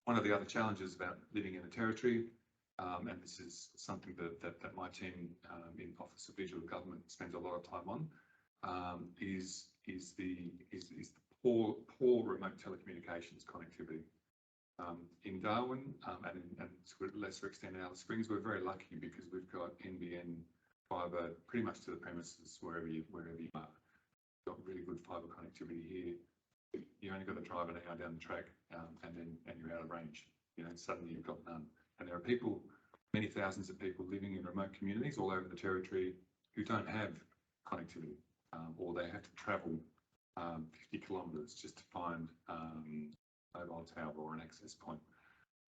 One of the other challenges about living in a territory, and this is something that my team in Office of Visual Government spends a lot of time on, is the poor remote telecommunications connectivity. In Darwin and to a lesser extent Alice Springs, we're very lucky because we've got NBN fibre pretty much to the premises wherever you are. We've got really good fibre connectivity here. You only got to drive an hour down the track, and you're out of range. You know, suddenly you've got none. And there are people, many thousands of people living in remote communities all over the territory who don't have connectivity, or they have to travel 50 kilometres just to find mobile tower or an access point.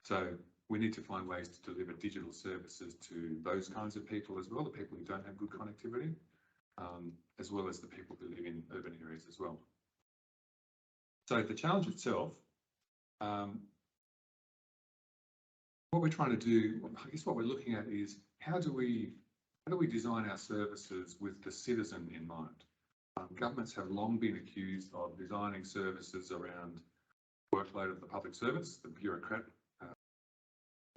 So we need to find ways to deliver digital services to those kinds of people as well, the people who don't have good connectivity, as well as the people who live in urban areas as well. So the challenge itself, what we're trying to do, I guess what we're looking at is how do we design our services with the citizen in mind? Governments have long been accused of designing services around workload of the public service, the bureaucrat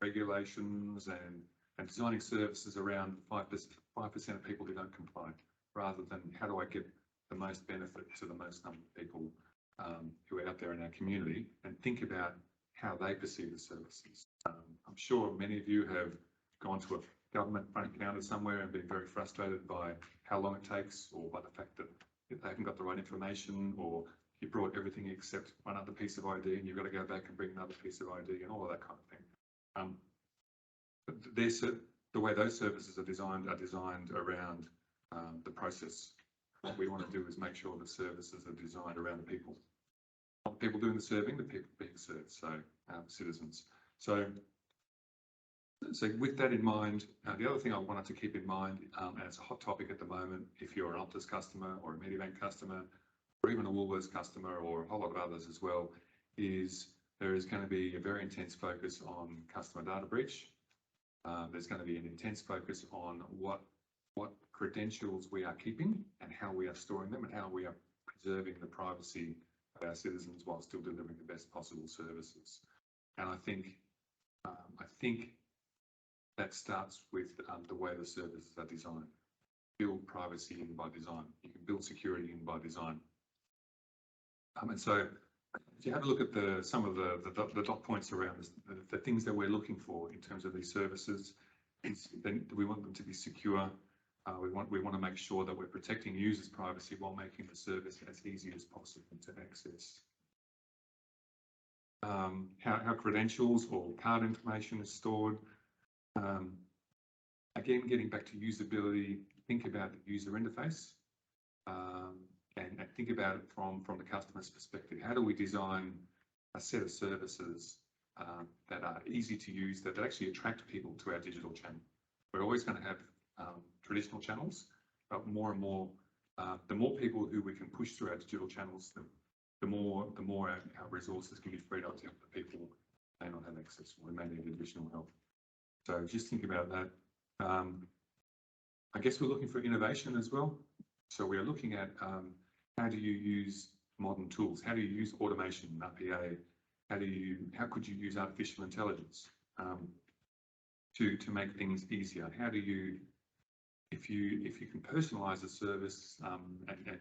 regulations, and designing services around 5% of people who don't comply, rather than how do I get the most benefit to the most number of people who are out there in our community, and think about how they perceive the services. I'm sure many of you have gone to a government front counter somewhere and been very frustrated by how long it takes, or by the fact that they haven't got the right information, or you brought everything except one other piece of ID and you've got to go back and bring another piece of ID and all of that kind of thing. The way those services are designed around the process. What we want to do is make sure the services are designed around the people. Not the people doing the serving, the people being served, so citizens. So So with that in mind, the other thing I wanted to keep in mind, and it's a hot topic at the moment, if you're an Optus customer or a Medibank customer, or even a Woolworths customer or a whole lot of others as well, is there is going to be a very intense focus on customer data breach. There's going to be an intense focus on what credentials we are keeping and how we are storing them and how we are preserving the privacy of our citizens while still delivering the best possible services. And I think that starts with the way the services are designed. Build privacy in by design. You can build security in by design. And so if you have a look at some of the dot points around this, the things that we're looking for in terms of these services, then we want them to be secure. We want to make sure that we're protecting users' privacy while making the service as easy as possible to access. How credentials or card information is stored. Again, getting back to usability, think about the user interface and think about it from the customer's perspective. How do we design a set of services that are easy to use, that actually attract people to our digital channel? We're always going to have traditional channels, but more and more, the more people who we can push through our digital channels, the more our resources can be freed up to help the people who may not have access or may need additional help. So just think about that. I guess we're looking for innovation as well. So we are looking at how do you use modern tools? How do you use automation, RPA? How could you use artificial intelligence to make things easier? How do you, if you can personalize a service and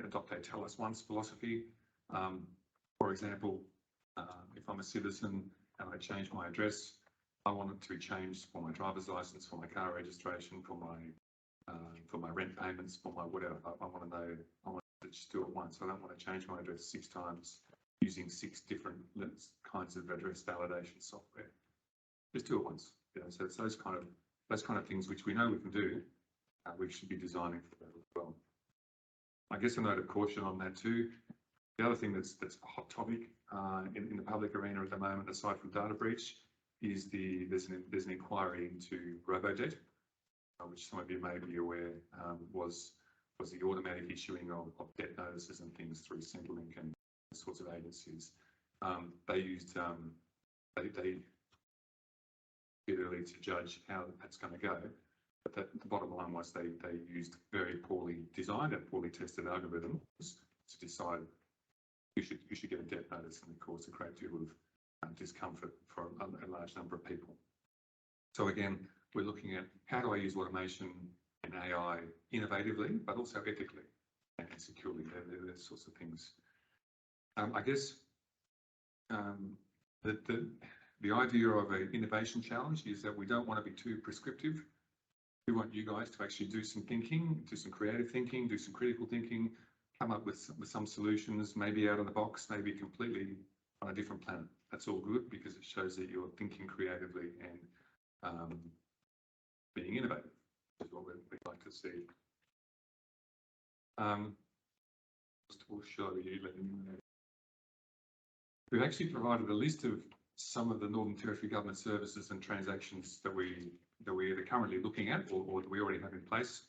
adopt a tell us once philosophy, for example, if I'm a citizen and I change my address, I want it to be changed for my driver's license, for my car registration, for my rent payments, for my whatever. I want to know, I want to just do it once. I don't want to change my address 6 times using 6 different kinds of address validation software. Just do it once. You know, so it's those kind of things which we know we can do. We should be designing for that as well. I guess a note of caution on that too. The other thing that's a hot topic in the public arena at the moment, aside from data breach, is there's an inquiry into robo-debt, which some of you may be aware was the automatic issuing of debt notices and things through Centrelink and sorts of agencies. They used they bit early to judge how that's going to go, but the bottom line was they used very poorly designed and poorly tested algorithms to decide you should get a debt notice, and it caused a great deal of discomfort for a large number of people. So again, we're looking at how do I use automation and AI innovatively, but also ethically and securely. They're sorts of things. I guess the idea of an innovation challenge is that we don't want to be too prescriptive. We want you guys to actually do some thinking, do some creative thinking, do some critical thinking, come up with some solutions, maybe out of the box, maybe completely on a different planet. That's all good because it shows that you're thinking creatively and being innovative, is what we'd like to see. We've actually provided a list of some of the Northern Territory Government services and transactions that we are currently looking at or that we already have in place.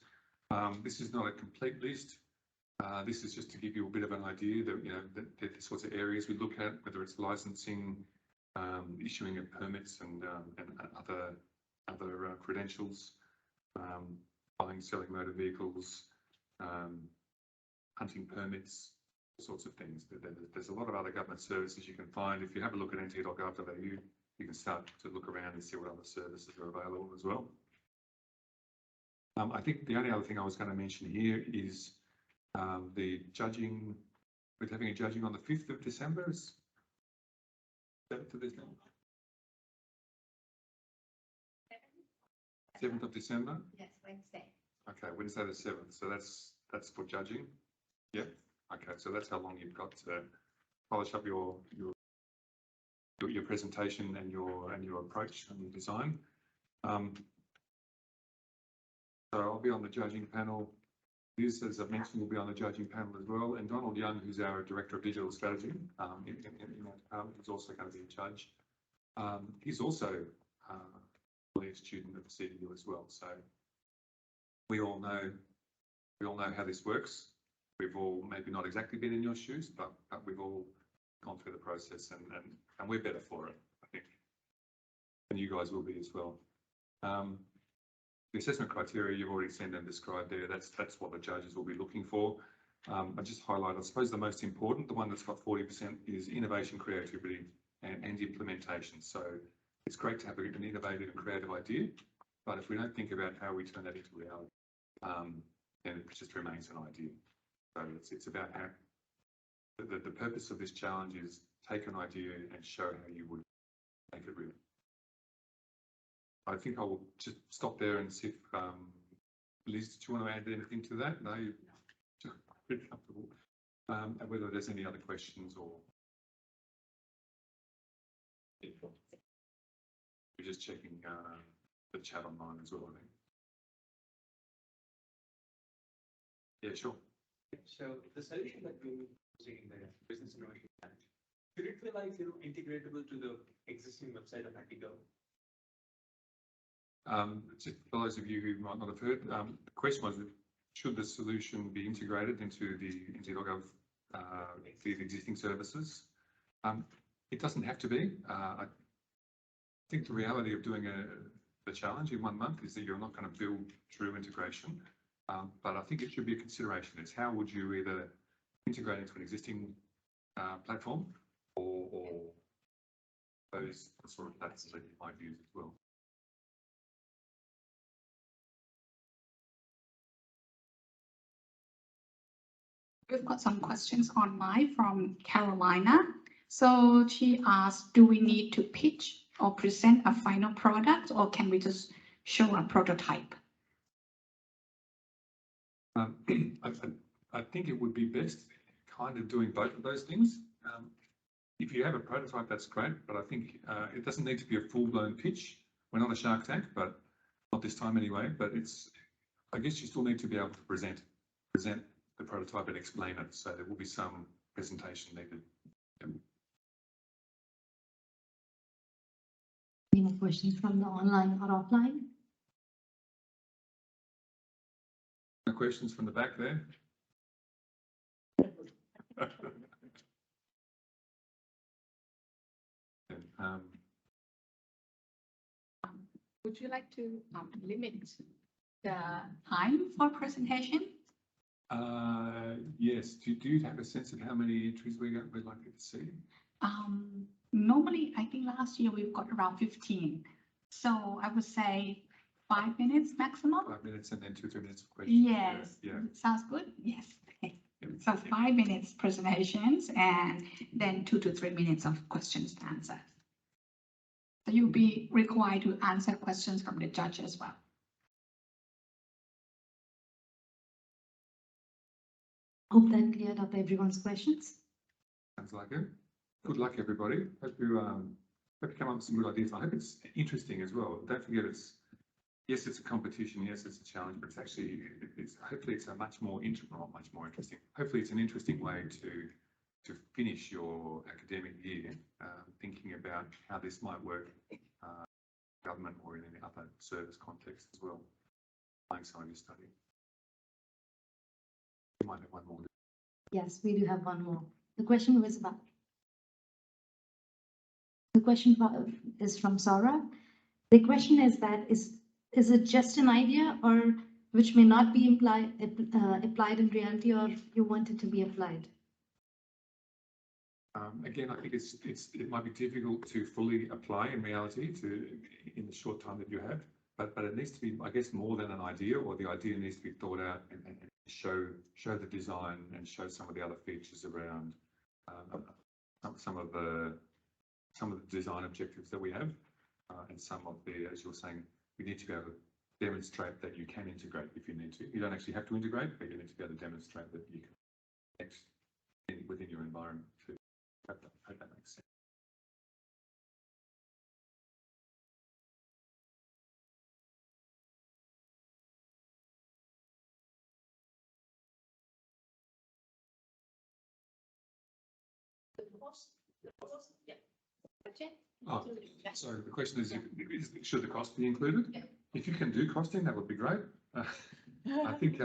This is not a complete list. This is just to give you a bit of an idea that, you know, the sorts of areas we look at, whether it's licensing, issuing of permits and other credentials, buying, selling motor vehicles, hunting permits, all sorts of things. There's a lot of other government services you can find. If you have a look at nt.gov.au, you can start to look around and see what other services are available as well. I think the only other thing I was going to mention here is the judging. We're having a judging on the 5th of December. 7th of December? 7th of December? Yes, Wednesday. Okay, Wednesday the 7th. So that's for judging. Yeah. Okay, so that's how long you've got to polish up your presentation and your approach and your design. So I'll be on the judging panel. Liz, as I mentioned, will be on the judging panel as well, and Donald Young, who's our Director of Digital Strategy in that department, is also going to be a judge. He's also a student of the CDU as well. So we all know how this works. We've all maybe not exactly been in your shoes, but we've all gone through the process, and we're better for it, I think, and you guys will be as well. The assessment criteria you've already seen and described there, that's what the judges will be looking for. I just highlight, I suppose the most important, the one that's got 40% is innovation, creativity and implementation. So it's great to have an innovative and creative idea, but if we don't think about how we turn that into reality, then it just remains an idea. So it's about how the purpose of this challenge is take an idea and show how you would make it real. I think I will just stop there and see if Liz, do you want to add anything to that? No, you're pretty comfortable. And whether there's any other questions or we're just checking the chat online as well, I think. Yeah, sure. So the solution that we're using in the business innovation challenge, should it be like, integratable to the existing website of Antigo? Just for those of you who might not have heard, the question was, should the solution be integrated into the existing services? It doesn't have to be. I think the reality of doing the challenge in 1 month is that you're not going to build true integration. But I think it should be a consideration. Is how would you either integrate into an existing platform or those sort of platforms that you might use as well. We've got some questions online from Carolina. So she asked, do we need to pitch or present a final product, or can we just show a prototype? I think it would be best kind of doing both of those things. If you have a prototype, that's great, but I think it doesn't need to be a full-blown pitch. We're not a Shark Tank, but not this time anyway. But I guess you still need to be able to present the prototype and explain it. So there will be some presentation needed. Any more questions from the online or offline? No questions from the back there? Would you like to limit the time for presentation? Yes. Do you have a sense of how many entries we're likely to see? Normally, I think last year we've got around 15. So I would say 5 minutes maximum. 5 minutes and then 2-3 minutes of questions. Yes. Yeah. Sounds good. Yes. Yeah. So 5 minutes presentations and then 2 to 3 minutes of questions to answer. So you'll be required to answer questions from the judge as well. Hope that cleared up everyone's questions. Sounds like it. Good luck, everybody. Hope you come up with some good ideas. I hope it's interesting as well. Don't forget, yes, it's a competition. Yes, it's a challenge, but hopefully it's a much more interesting. Hopefully it's an interesting way to finish your academic year, thinking about how this might work, government or in any other service context as well. Applying some of your study. We might have one more. Yes, we do have one more. The question was about. The question is from Saura. The question is that is it just an idea or which may not be applied in reality, or you want it to be applied? Again, I think it might be difficult to fully apply in reality in the short time that you have, but it needs to be, I guess, more than an idea, or the idea needs to be thought out and show the design and show some of the other features around some of the design objectives that we have, and some of the, as you're saying, we need to be able to demonstrate that you can integrate if you need to. You don't actually have to integrate, but you need to be able to demonstrate that you can within your environment too. I hope that makes sense. budget? Oh, so the question is, should the cost be included? Yeah. If you can do costing, that would be great. I think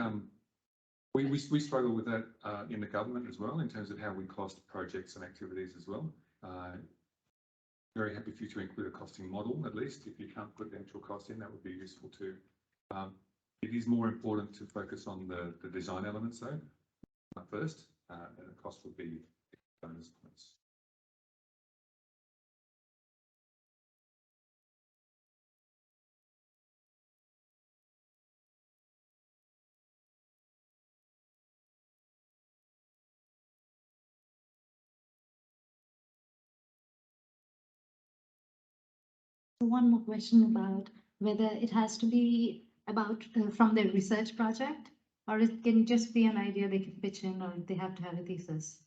we struggle with that in the government as well, in terms of how we cost projects and activities as well. Very happy for you to include a costing model, at least. If you can't put the actual cost in, that would be useful too. It is more important to focus on the design elements though, first, and the cost would be bonus points. So one more question about whether it has to be about from their research project, or it can just be an idea they can pitch in, or they have to have a thesis.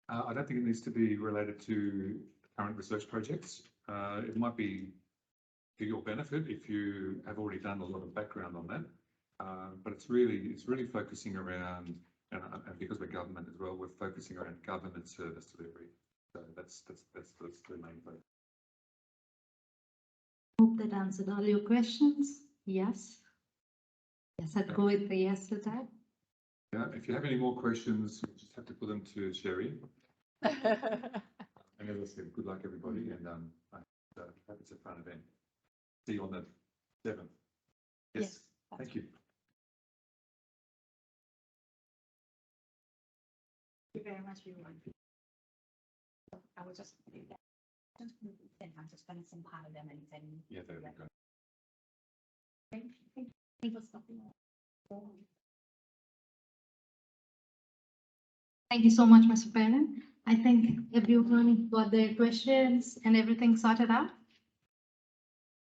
I don't think it needs to be related to current research projects. It might be to your benefit if you have already done a lot of background on that. But it's really focusing around, and because we're government as well, we're focusing around government service delivery. So that's the main focus. Hope that answered all your questions. Yes. Yes, I'd go with the yes to that. Yeah, if you have any more questions, you just have to put them to Sherry. And as I said, good luck everybody, and I hope it's a fun event. See you on the 7th. Yes, thank you. Thank you very much, everyone. I will just do that. I'm just going to send part of them and then. Yeah, there we go. Thank you for stopping. Thank you so much, Mr. Parent. I think everyone got their questions and everything sorted out.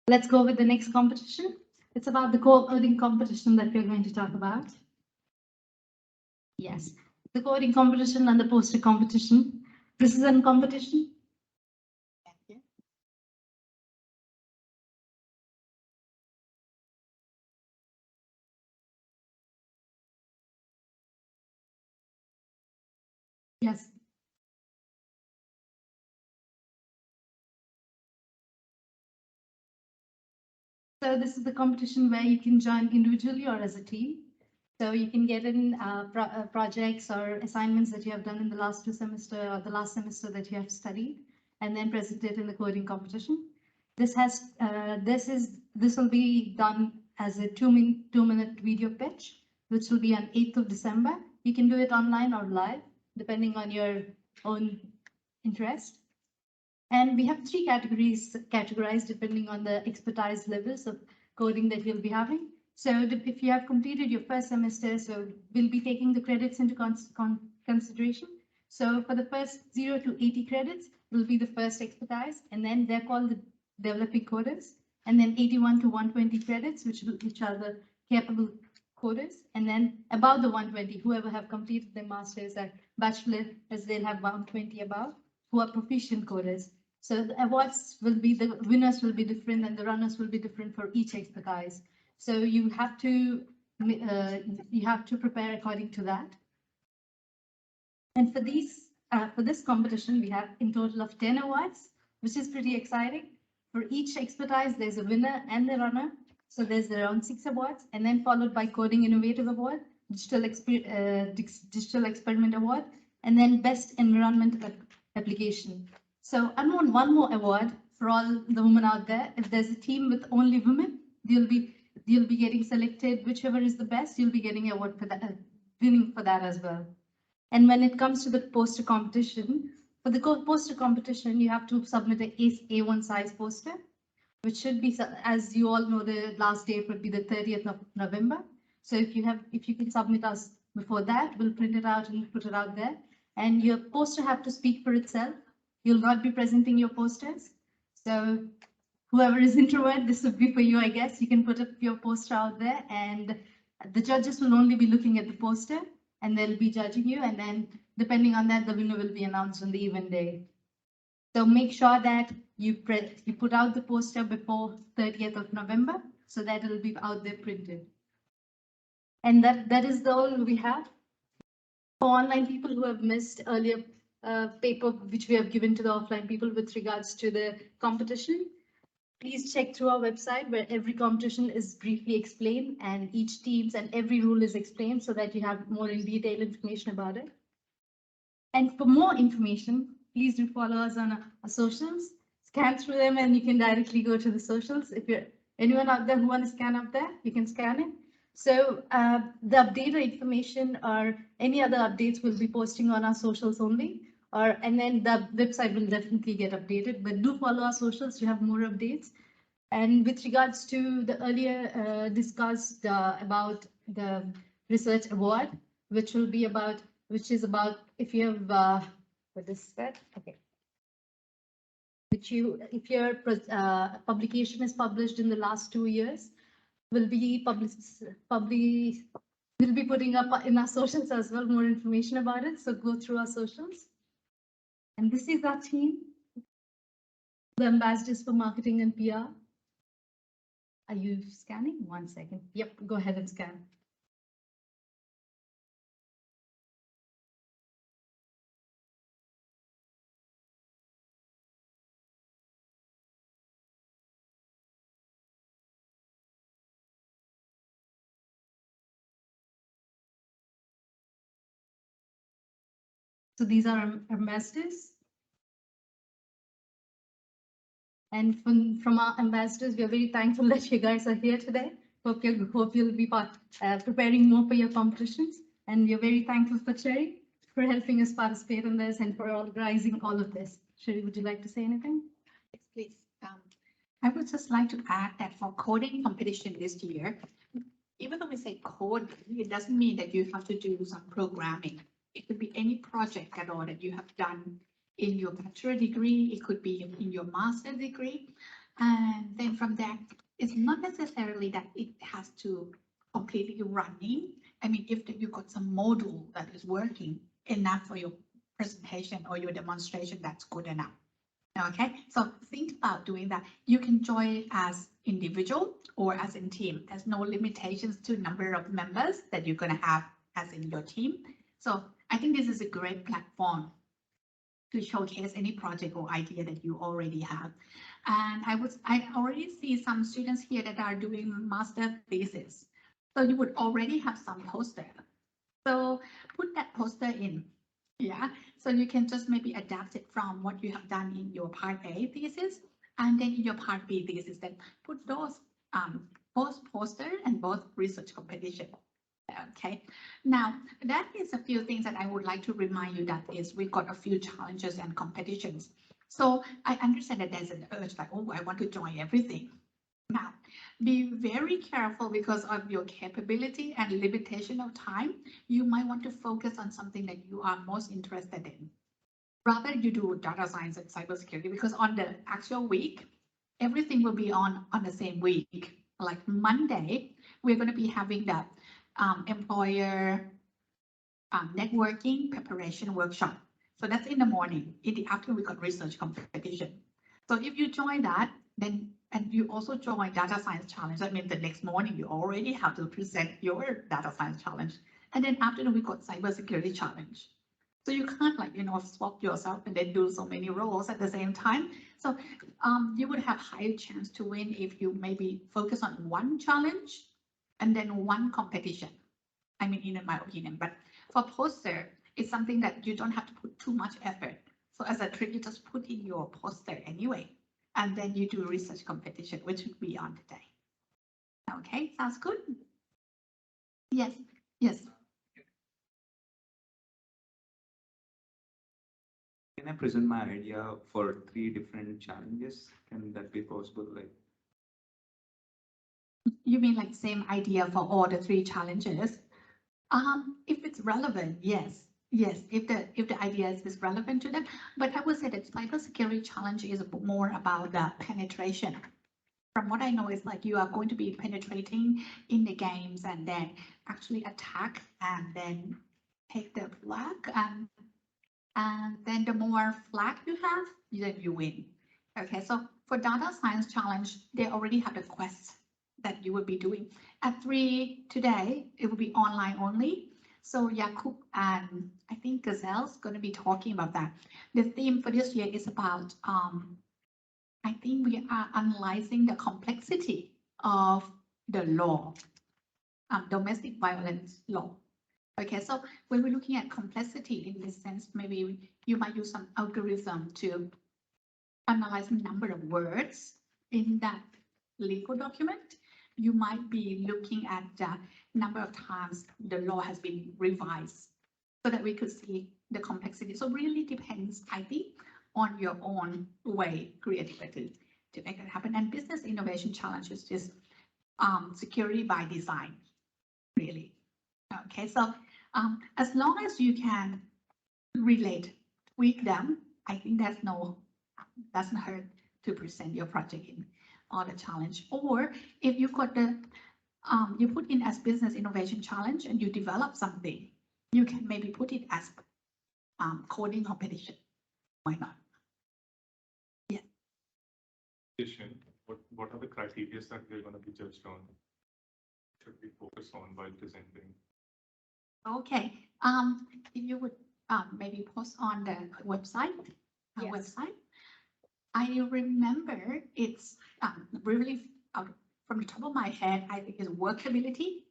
Let's go with the next competition. It's about the coding competition that we're going to talk about. Yes, the coding competition and the poster competition. This is a competition. Yes. So this is the competition where you can join individually or as a team. So you can get in projects or assignments that you have done in the last 2 semesters or the last semester that you have studied, and then present it in the coding competition. This will be done as a 2-minute video pitch, which will be on 8th of December. You can do it online or live, depending on your own interest. And we have 3 categories categorized depending on the expertise levels of coding that you'll be having. So if you have completed your first semester, so we'll be taking the credits into consideration. So for the first 0 to 80 credits will be the first expertise, and then they're called the developing coders. And then 81 to 120 credits, which are the capable coders. And then above the 120, whoever have completed their master's or bachelor, as they'll have 120 above, who are proficient coders. So the awards will be, the winners will be different and the runners will be different for each expertise. So you have to prepare according to that. And for this competition, we have in total of 10 awards, which is pretty exciting. For each expertise, there's a winner and a runner. So there's around 6 awards, and then followed by Coding Innovative Award, Digital Experiment Award, and then Best Environment Application. So I want one more award for all the women out there. If there's a team with only women, you'll be getting selected. Whichever is the best, you'll be getting an award for that, winning for that as well. And when it comes to the poster competition, for the poster competition, you have to submit a A1 size poster, which should be, as you all know, the last date would be the 30th of November. So if you can submit us before that, we'll print it out and put it out there. And your poster have to speak for itself. You'll not be presenting your posters. So whoever is introvert, this would be for you, I guess. You can put up your poster out there, and the judges will only be looking at the poster, and they'll be judging you. And then depending on that, the winner will be announced on the event day. So make sure that you put out the poster before 30th of November, so that it'll be out there printed. And that is all we have. For online people who have missed earlier paper which we have given to the offline people with regards to the competition. Please check through our website where every competition is briefly explained and each teams and every rule is explained so that you have more in detail information about it. And for more information, please do follow us on our socials. Scan through them and you can directly go to the socials. If you're anyone out there who want to scan up there, you can scan it. So the updated information or any other updates will be posting on our socials only, and then the website will definitely get updated, but do follow our socials to have more updates. And with regards to the earlier discussed about the research award, which is about if you have what is that? Okay. If your publication is published in the last 2 years, will be we'll be putting up in our socials as well more information about it. So go through our socials. And this is our team, the ambassadors for marketing and PR. Are you scanning? 1 second. Yep, go ahead and scan. So these are our ambassadors. And from our ambassadors, we are very thankful that you guys are here today. Hope you'll be preparing more for your competitions. And we are very thankful for Cherry for helping us participate in this and for organizing all of this. Cherry, would you like to say anything? Yes, please. I would just like to add that for coding competition this year, even though we say code, it doesn't mean that you have to do some programming. It could be any project at all that you have done in your bachelor degree. It could be in your master degree. And then from that, it's not necessarily that it has to completely running. I mean, if you got some module that is working enough for your presentation or your demonstration, that's good enough. Okay, so think about doing that. You can join as individual or as in team. There's no limitations to number of members that you're going to have as in your team. So I think this is a great platform to showcase any project or idea that you already have. And I already see some students here that are doing master thesis. So you would already have some poster. So put that poster in. Yeah, so you can just maybe adapt it from what you have done in your part A thesis, and then in your part B thesis, then put those both poster and both research competition. Okay, now that is a few things that I would like to remind you that is we've got a few challenges and competitions. So I understand that there's an urge like, oh, I want to join everything. Now, be very careful because of your capability and limitation of time. You might want to focus on something that you are most interested in. Rather, you do data science and cybersecurity because on the actual week, everything will be on the same week. Like Monday, we're going to be having the employer networking preparation workshop. So that's in the morning. In the afternoon, we got research competition. So if you join that, then and you also join data science challenge. That means the next morning you already have to present your data science challenge. And then afternoon we got cybersecurity challenge. So you can't like, swap yourself and then do so many roles at the same time. So you would have higher chance to win if you maybe focus on one challenge and then one competition. I mean, in my opinion, but for poster, it's something that you don't have to put too much effort. So as a trick, you just put in your poster anyway. And then you do research competition, which would be on the day. Okay, sounds good? Yes, yes. Can I present my idea for 3 different challenges? Can that be possible? Like, you mean like same idea for all the 3 challenges? If it's relevant, yes. Yes, if the idea is relevant to them, but I would say that cybersecurity challenge is more about the penetration. From what I know, is like you are going to be penetrating in the games and then actually attack and then take the flag and then the more flag you have, then you win. Okay, so for data science challenge, they already have the quest that you will be doing. At 3 today, it will be online only. So Yakub and I think Gazelle's going to be talking about that. The theme for this year is about, I think we are analyzing the complexity of the law, domestic violence law. Okay, so when we're looking at complexity in this sense, maybe you might use some algorithm to analyze the number of words in that legal document. You might be looking at the number of times the law has been revised so that we could see the complexity. So really depends, I think, on your own way, creativity to make it happen. And business innovation challenge is just security by design, really. Okay, so as long as you can relate, tweak them, I think doesn't hurt to present your project in all the challenge. Or if you got the you put in as business innovation challenge and you develop something, you can maybe put it as coding competition. Why not? Yeah. What are the criteria that we're going to be judged on? Should we focus on while presenting? Okay. If you would maybe post on the website, I remember it's really from the top of my head, I think is workability.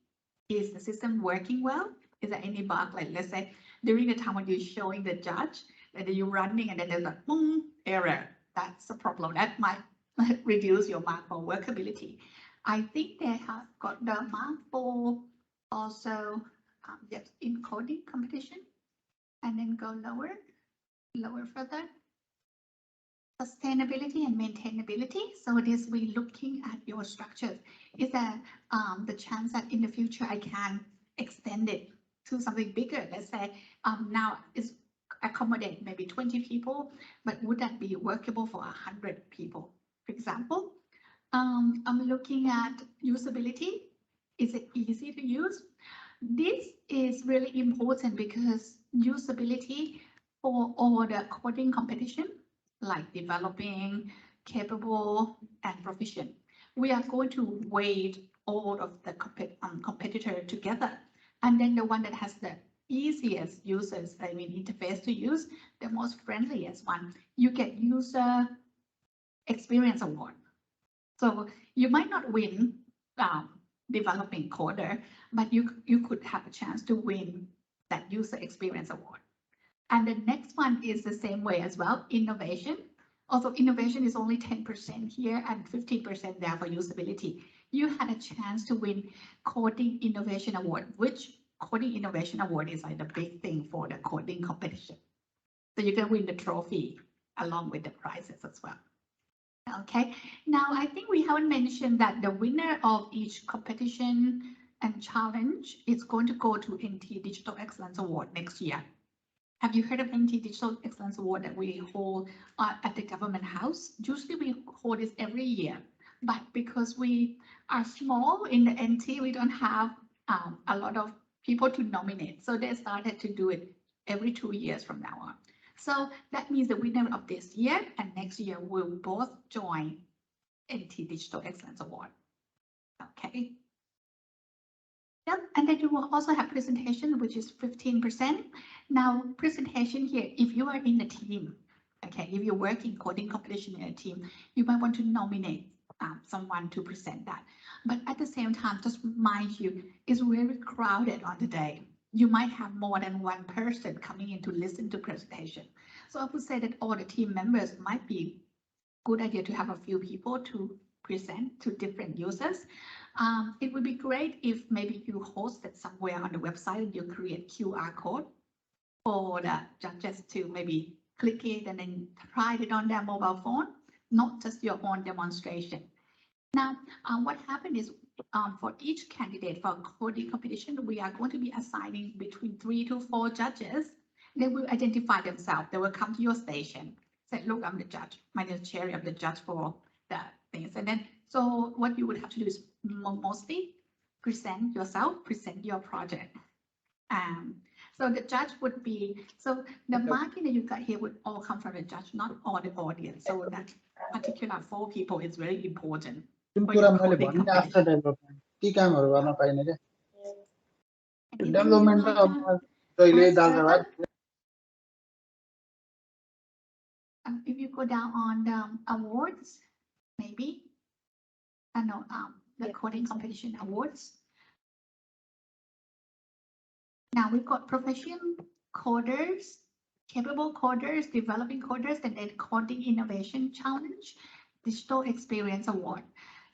Is the system working well? Is there any bug? Like let's say during the time when you're showing the judge that you're running and then there's a boom error. That's a problem. That might reduce your mark for workability. I think they have got the mark for also yes, in coding competition, and then go lower further. Sustainability and maintainability. So it is we looking at your structures. Is there the chance that in the future I can extend it to something bigger? Let's say now it's accommodate maybe 20 people, but would that be workable for 100 people, for example? I'm looking at usability. Is it easy to use? This is really important because usability for all the coding competition, like developing, capable, and proficient. We are going to weight all of the competitor together. And then the one that has the easiest users, I mean, interface to use, the most friendliest one, you get user experience award. So you might not win developing coder, but you could have a chance to win that user experience award. And the next one is the same way as well, innovation. Although innovation is only 10% here and 15% there for usability. You had a chance to win Coding Innovation Award, which Coding Innovation Award is like the big thing for the coding competition. So you can win the trophy along with the prizes as well. Okay, now I think we haven't mentioned that the winner of each competition and challenge is going to go to NT Digital Excellence Award next year. Have you heard of NT Digital Excellence Award that we hold at the Government House? Usually we hold this every year, but because we are small in the NT, we don't have a lot of people to nominate. So they started to do it every 2 years from now on. So that means the winner of this year and next year will both join NT Digital Excellence Award. Okay. Yep, and then you will also have presentation, which is 15%. Now, presentation here, if you are in a team, okay, if you're working coding competition in a team, you might want to nominate someone to present that. But at the same time, just mind you, it's very crowded on the day. You might have more than one person coming in to listen to presentation. So I would say that all the team members might be good idea to have a few people to present to different users. It would be great if maybe you host it somewhere on the website and you create QR code for the judges to maybe click it and then try it on their mobile phone, not just your own demonstration. Now, what happened is for each candidate for coding competition, we are going to be assigning between 3 to 4 judges. They will identify themselves. They will come to your station, say, look, I'm the judge. My name is Cherry. I'm the judge for the things. And then, so what you would have to do is mostly present yourself, present your project. So the judge would be, so the marking that you got here would all come from the judge, not all the audience. So that particular 4 people is very important. development If you go down on the awards, maybe. I know, the Yeah, coding that's right. competition awards. Now we've got professional coders, capable coders, developing coders, and then coding innovation challenge, digital experience award.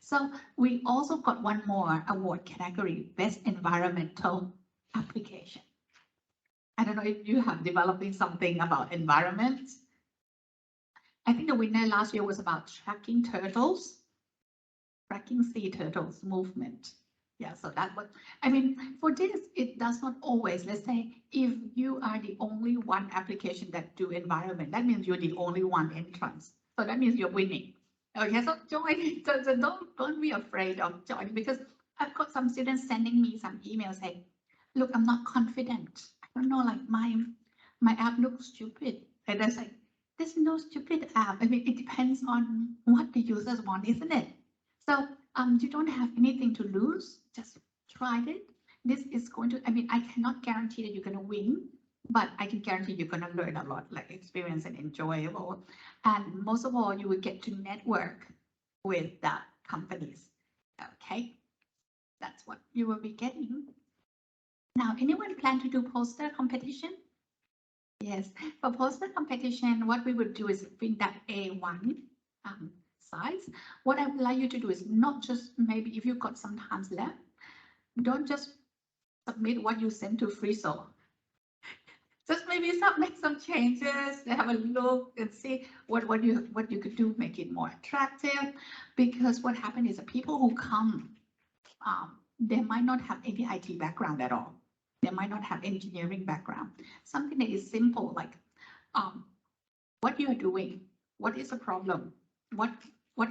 So we also got one more award category, best environmental application. I don't know if you have developing something about environment. I think the winner last year was about tracking turtles, tracking sea turtles movement. Yeah, so that was, I mean, for this, it does not always, let's say, if you are the only one application that do environment, that means you're the only one entrance. So that means you're winning. Okay, so join, so don't be afraid of joining, because I've got some students sending me some emails saying, look, I'm not confident. I don't know, like my app looks stupid. And I say, there's no stupid app. I mean, it depends on what the users want, isn't it? So you don't have anything to lose. Just try it. This is going to, I mean, I cannot guarantee that you're going to win, but I can guarantee you're going to learn a lot, like experience and enjoyable. And most of all, you will get to network with the companies. Okay, that's what you will be getting. Now, anyone plan to do poster competition? Yes, for poster competition, what we would do is print that A1 size. What I would like you to do is not just, maybe if you've got some time left, don't just submit what you sent to Friso. Just maybe make some changes, have a look and see what you could do, make it more attractive. Because what happened is the people who come, they might not have any IT background at all. They might not have engineering background. Something that is simple, like what you're doing, what is the problem, what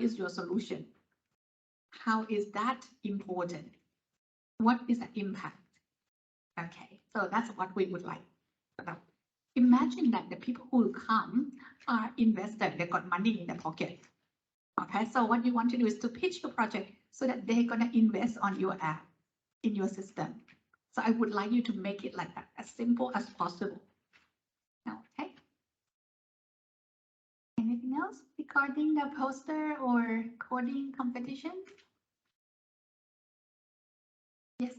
is your solution, how is that important, what is the impact? Okay, so that's what we would like. Imagine that the people who come are investors, they got money in their pocket. Okay, so what you want to do is to pitch your project so that they're gonna invest on your app, in your system. So I would like you to make it like that, as simple as possible. Okay. Anything else regarding the poster or coding competition? Yes.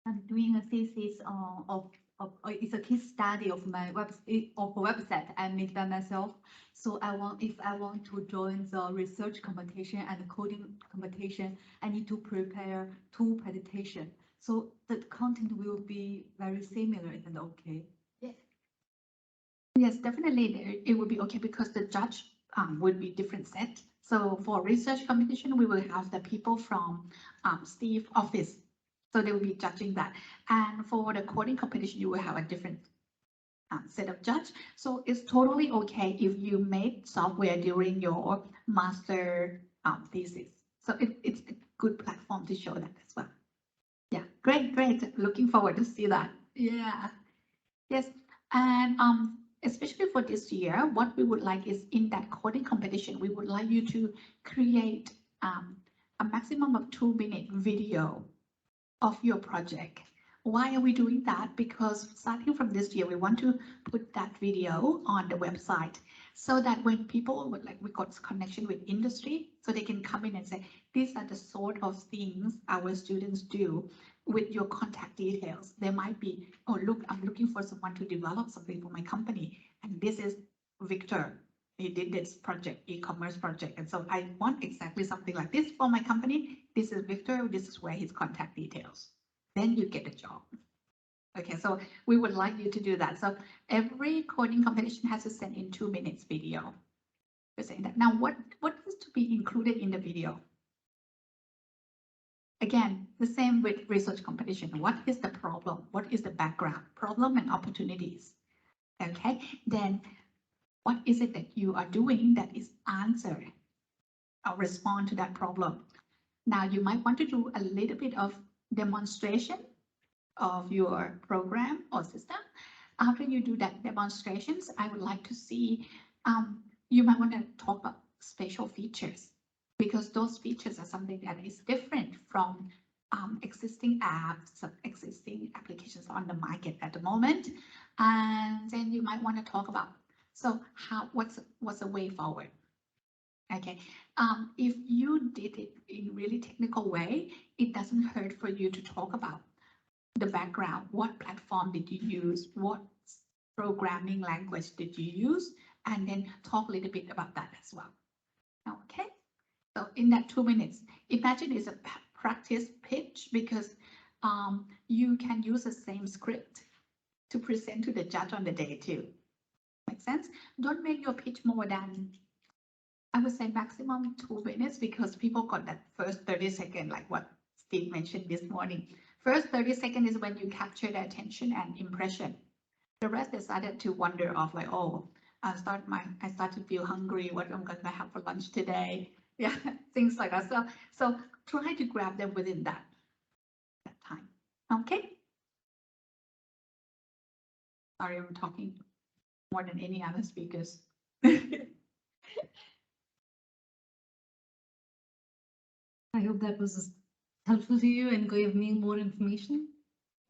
I'm doing a thesis of it's a case study of my website I made by myself. So if I want to join the research competition and coding competition, I need to prepare 2 presentations. So the content will be very similar, isn't it okay? Yes. Yes, definitely it would be okay, because the judge would be different set. So for research competition, we will have the people from Steve's office. So they will be judging that. And for the coding competition, you will have a different set of judge. So it's totally okay if you made software during your master thesis. So it's a good platform to show that as well. Yeah, great. Looking forward to see that. Yeah. Yes. And especially for this year, what we would like is in that coding competition, we would like you to create a maximum of 2-minute video of your project. Why are we doing that? Because starting from this year, we want to put that video on the website so that when people would we got connection with industry, so they can come in and say, these are the sort of things our students do with your contact details. There might be, oh, look, I'm looking for someone to develop something for my company. And this is Victor. He did this project, e-commerce project. And so I want exactly something like this for my company. This is Victor. This is where his contact details. Then you get a job. Okay, so we would like you to do that. So every coding competition has to send in 2 minutes video. We're saying that. Now, what is to be included in the video? Again, the same with research competition. What is the problem? What is the background? Problem and opportunities. Okay, then what is it that you are doing that is answer or respond to that problem? Now, you might want to do a little bit of demonstration of your program or system. After you do that demonstrations, I would like to see, you might want to talk about special features, because those features are something that is different from existing apps, some existing applications on the market at the moment. And then you might want to talk about, so what's the way forward? Okay, if you did it in really technical way, it doesn't hurt for you to talk about the background. What platform did you use? What programming language did you use? And then talk a little bit about that as well. Okay, so in that 2 minutes, imagine it's a practice pitch because you can use the same script to present to the judge on the day too. Make sense? Don't make your pitch more than, I would say maximum 2 minutes because people got that first 30 seconds, like what Steve mentioned this morning. First 30 seconds is when you capture their attention and impression. The rest they started to wander off like, oh, I start to feel hungry, what I'm gonna have for lunch today. Yeah, things like that. So try to grab them within that time. Okay. Sorry, I'm talking more than any other speakers. I hope that was helpful to you and gave me more information.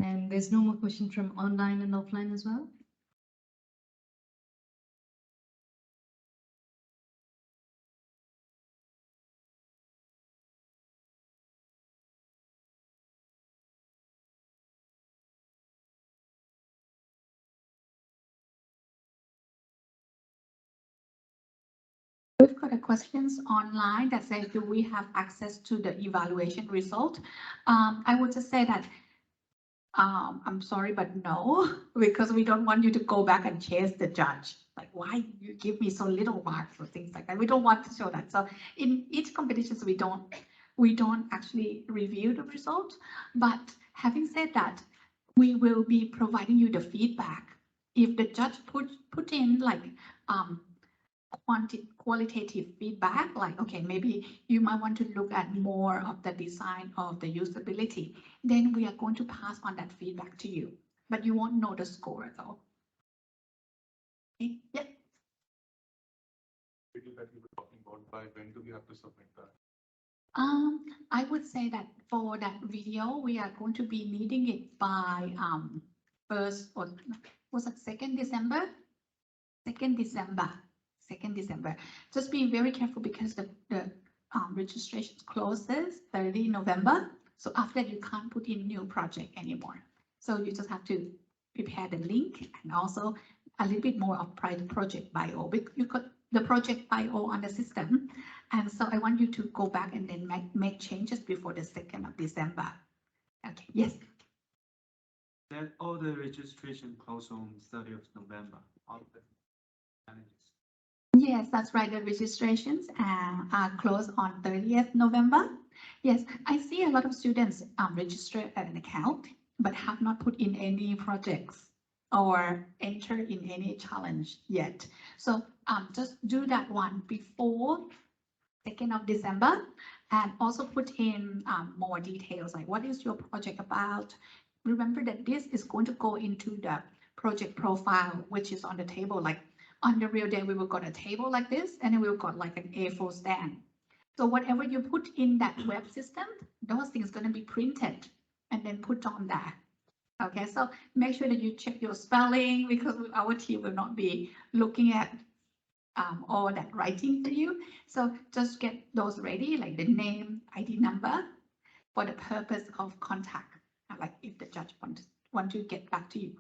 And there's no more question from online and offline as well. We've got a questions online that says, do we have access to the evaluation result? I would just say that I'm sorry, but no, because we don't want you to go back and chase the judge. Like, why you give me so little marks or things like that? We don't want to show that. So in each competitions, we don't actually review the result. But having said that, we will be providing you the feedback. If the judge put in like qualitative feedback, like, okay, maybe you might want to look at more of the design of the usability, then we are going to pass on that feedback to you, but you won't know the score though. Okay, yeah. Video that you were talking about, by when do we have to submit that? I would say that for that video, we are going to be needing it by first, or was it 2nd December? 2nd December. 2nd December. Just be very careful because the registration closes 30 November. So after that, you can't put in new project anymore. So you just have to prepare the link and also a little bit more of project bio. You got the project bio on the system. And so I want you to go back and then make changes before the 2nd of December. Okay, yes. That all the registration close on 30th of November, all of the managers. Yes, that's right. The registrations are closed on 30th November. Yes, I see a lot of students register an account, but have not put in any projects or enter in any challenge yet. So just do that one before 2nd of December and also put in more details like what is your project about. Remember that this is going to go into the project profile, which is on the table. Like on the real day, we will got a table like this, and then we've got like an A4 stand. So whatever you put in that web system, those things going to be printed and then put on there. Okay, so make sure that you check your spelling because our team will not be looking at all that writing for you. So just get those ready, like the name, ID number, for the purpose of contact. Like if the judge want to get back to you.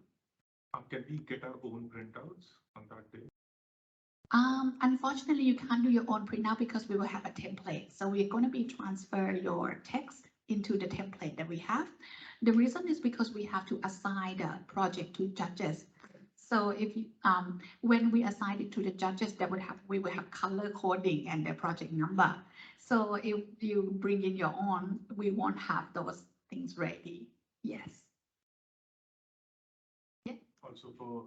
Can we get our own printouts on that day? Unfortunately, you can't do your own printout because we will have a template. So we're going to be transfer your text into the template that we have. The reason is because we have to assign the project to judges. So if you, when we assign it to the judges, we will have color coding and the project number. So if you bring in your own, we won't have those things ready. Yes. Yeah. Also for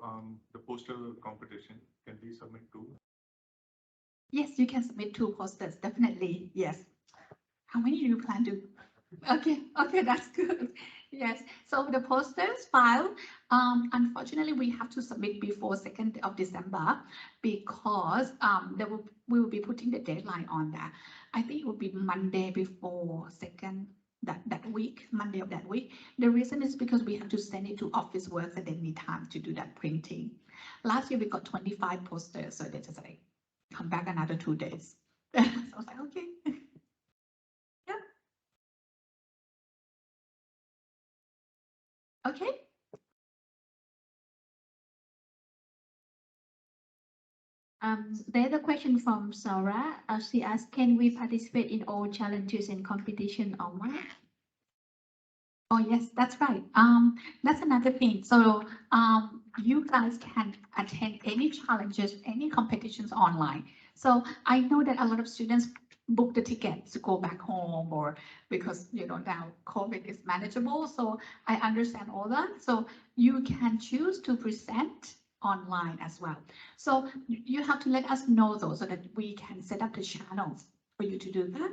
the poster competition, can we submit two? Yes, you can submit 2 posters, definitely. Yes. How many do you plan to? Okay, that's good. Yes, so the posters file, unfortunately, we have to submit before 2nd of December because we will be putting the deadline on that. I think it will be Monday before 2nd that week, Monday of that week. The reason is because we have to send it to office work and then need time to do that printing. Last year we got 25 posters, so they just like come back another 2 days. So I was like, okay. Yeah. Okay. There's a question from Sarah. She asked, can we participate in all challenges and competition online? Oh, yes, that's right. That's another thing. So, you guys can attend any challenges, any competitions online. So I know that a lot of students book the tickets to go back home or because, now COVID is manageable. So I understand all that. So you can choose to present online as well. So you have to let us know though, so that we can set up the channels for you to do that.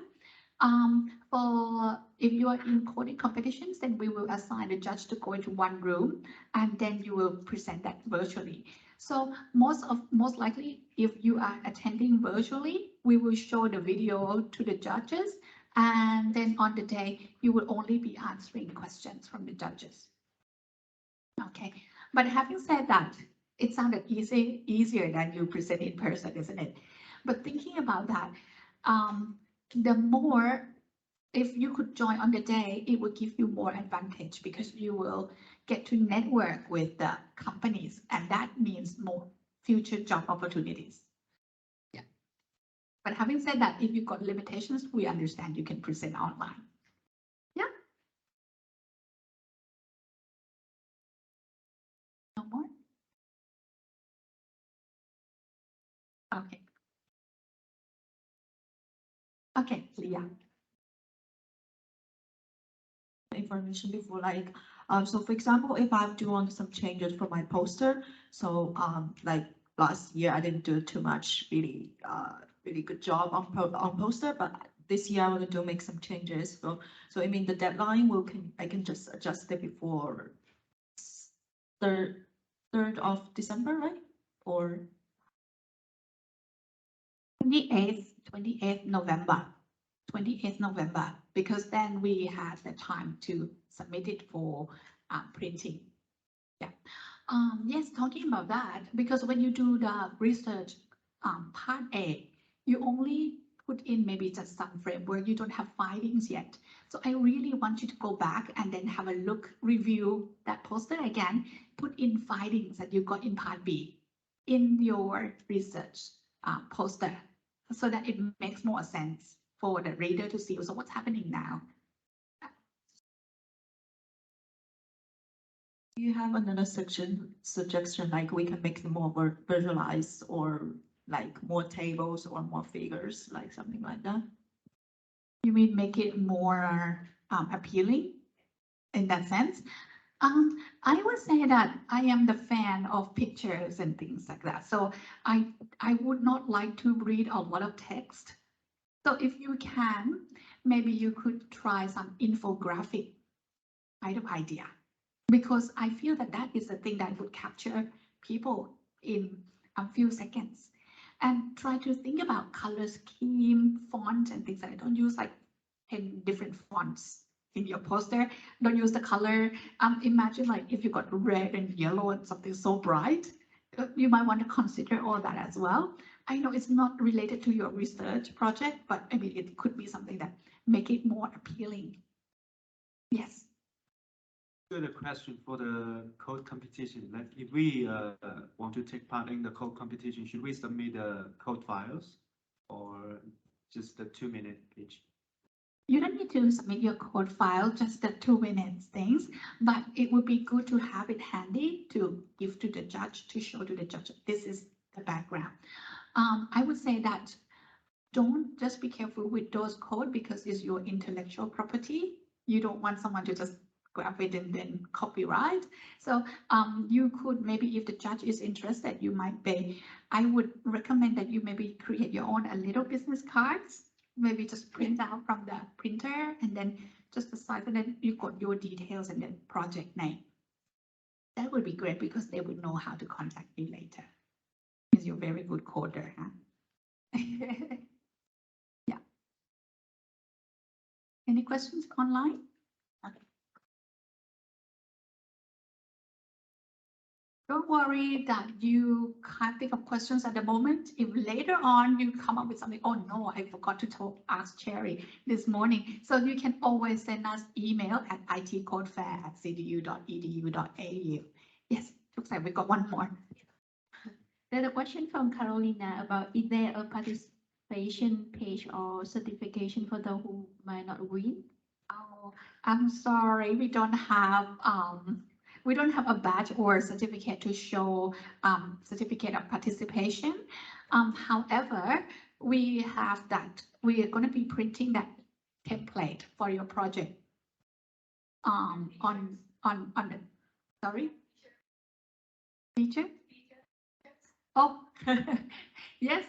For if you are in coding competitions, then we will assign a judge to go into one room and then you will present that virtually. So most likely, if you are attending virtually, we will show the video to the judges, and then on the day you will only be answering questions from the judges. Okay, but having said that, it sounded easier than you present in person, isn't it? But thinking about that, the more, if you could join on the day, it would give you more advantage because you will get to network with the companies, and that means more future job opportunities. Yeah. But having said that, if you've got limitations, we understand you can present online. Yeah. No more? Okay. Okay, Leah. Information before, like, so for example, if I do want some changes for my poster, so like last year I didn't do too much really good job on poster, but this year I want to make some changes. So I mean the deadline I can just adjust it before 3rd of December, right? Or 28th November. 28th November, because then we have the time to submit it for printing. Yeah. Yes, talking about that, because when you do the research part A, you only put in maybe just some framework, you don't have findings yet. So I really want you to go back and then have a look, review that poster again, put in findings that you got in part B in your research poster, so that it makes more sense for the reader to see, so what's happening now. do you have another suggestion, like we can make them more visualized, or like more tables or more figures, like something like that? You mean make it more appealing in that sense? I would say that I am the fan of pictures and things like that. So I would not like to read a lot of text. So if you can, maybe you could try some infographic kind of idea, because I feel that that is the thing that would capture people in a few seconds. And try to think about color scheme, font, and things like that. Don't use like 10 different fonts in your poster. Don't use the color. Imagine like if you got red and yellow and something so bright, you might want to consider all that as well. I know it's not related to your research project, but I mean, it could be something that make it more appealing. Yes. Good question for the code competition. Like if we want to take part in the code competition, should we submit the code files or just the 2-minute pitch? You don't need to submit your code file, just the 2 minutes things, but it would be good to have it handy to give to the judge, to show to the judge, this is the background. I would say that don't just be careful with those code because it's your intellectual property. You don't want someone to just grab it and then copyright. So you could maybe, if the judge is interested, you might be, I would recommend that you maybe create your own a little business cards, maybe just print out from the printer and then just the size, and then you got your details and then project name. That would be great because they would know how to contact you later. Because you're a very good coder, huh? Yeah. Any questions online? Don't worry that you can't think of questions at the moment. If later on you come up with something, oh no, I forgot to ask Cherry this morning. So you can always send us email at itcodefair@cdu.edu.au. Yes, looks like we got one more. There's a question from Carolina about is there a participation page or certification for those who might not win? Oh, I'm sorry, we don't have a badge or certificate to show certificate of participation. However, we have that. We are going to be printing that template for your project. On the sorry, teacher. Oh, yes,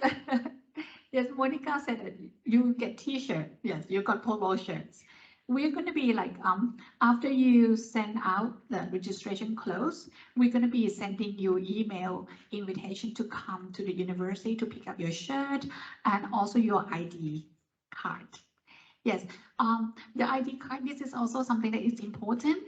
yes. Monica said that you get T-shirt. Yes, you got polo shirts. We're going to be like, after you send out the registration close, we're going to be sending you email invitation to come to the university to pick up your shirt and also your ID card. Yes, the ID card, this is also something that is important.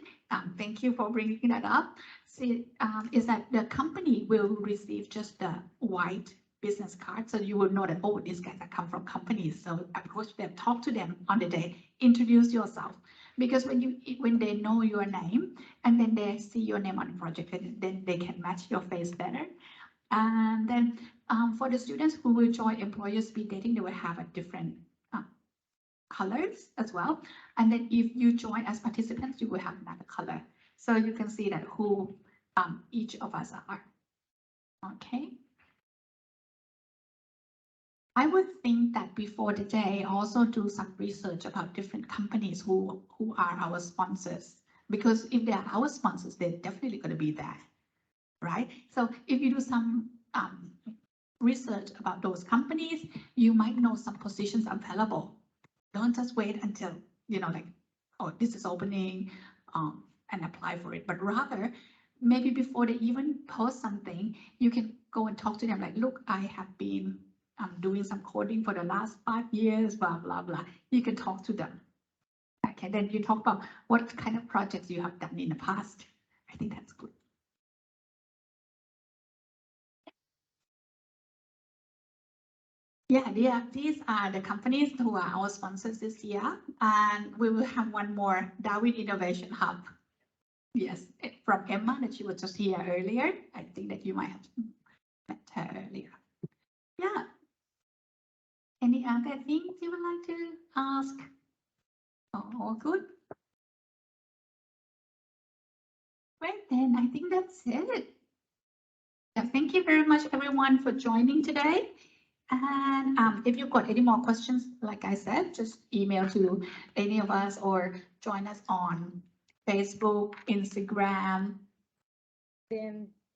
Thank you for bringing that up. See, is that the company will receive just the white business card, so you will know that, oh, these guys come from companies. So approach them, talk to them on the day, introduce yourself. Because when they know your name and then they see your name on the project, then they can match your face better. And then for the students who will join employer speed dating, they will have a different colors as well. And then if you join as participants, you will have another color. So you can see that who each of us are. Okay. I would think that before the day, also do some research about different companies who are our sponsors. Because if they are our sponsors, they're definitely going to be there, right? So if you do some research about those companies, you might know some positions available. Don't just wait until, like, oh, this is opening and apply for it. But rather, maybe before they even post something, you can go and talk to them like, look, I have been doing some coding for the last 5 years, blah, blah, blah. You can talk to them. Okay, then you talk about what kind of projects you have done in the past. I think that's good. Yeah, these are the companies who are our sponsors this year. And we will have one more, Darwin Innovation Hub. Yes, from Emma that she was just here earlier. I think that you might have met her earlier. Yeah. Any other things you would like to ask? Oh, all good. Great, then I think that's it. Yeah, thank you very much, everyone, for joining today. And if you've got any more questions, like I said, just email to any of us or join us on Facebook, Instagram,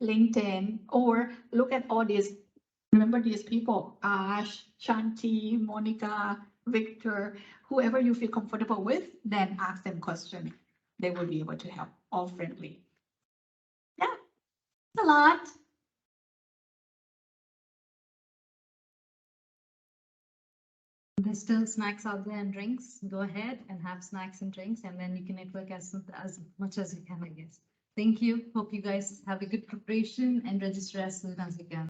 LinkedIn, or look at all these. Remember these people, Ash, Shanti, Monica, Victor, whoever you feel comfortable with, then ask them questions. They will be able to help, all friendly. Yeah, it's a lot. There's still snacks out there and drinks. Go ahead and have snacks and drinks, and then you can network as much as you can, I guess. Thank you. Hope you guys have a good preparation and register as soon as you can.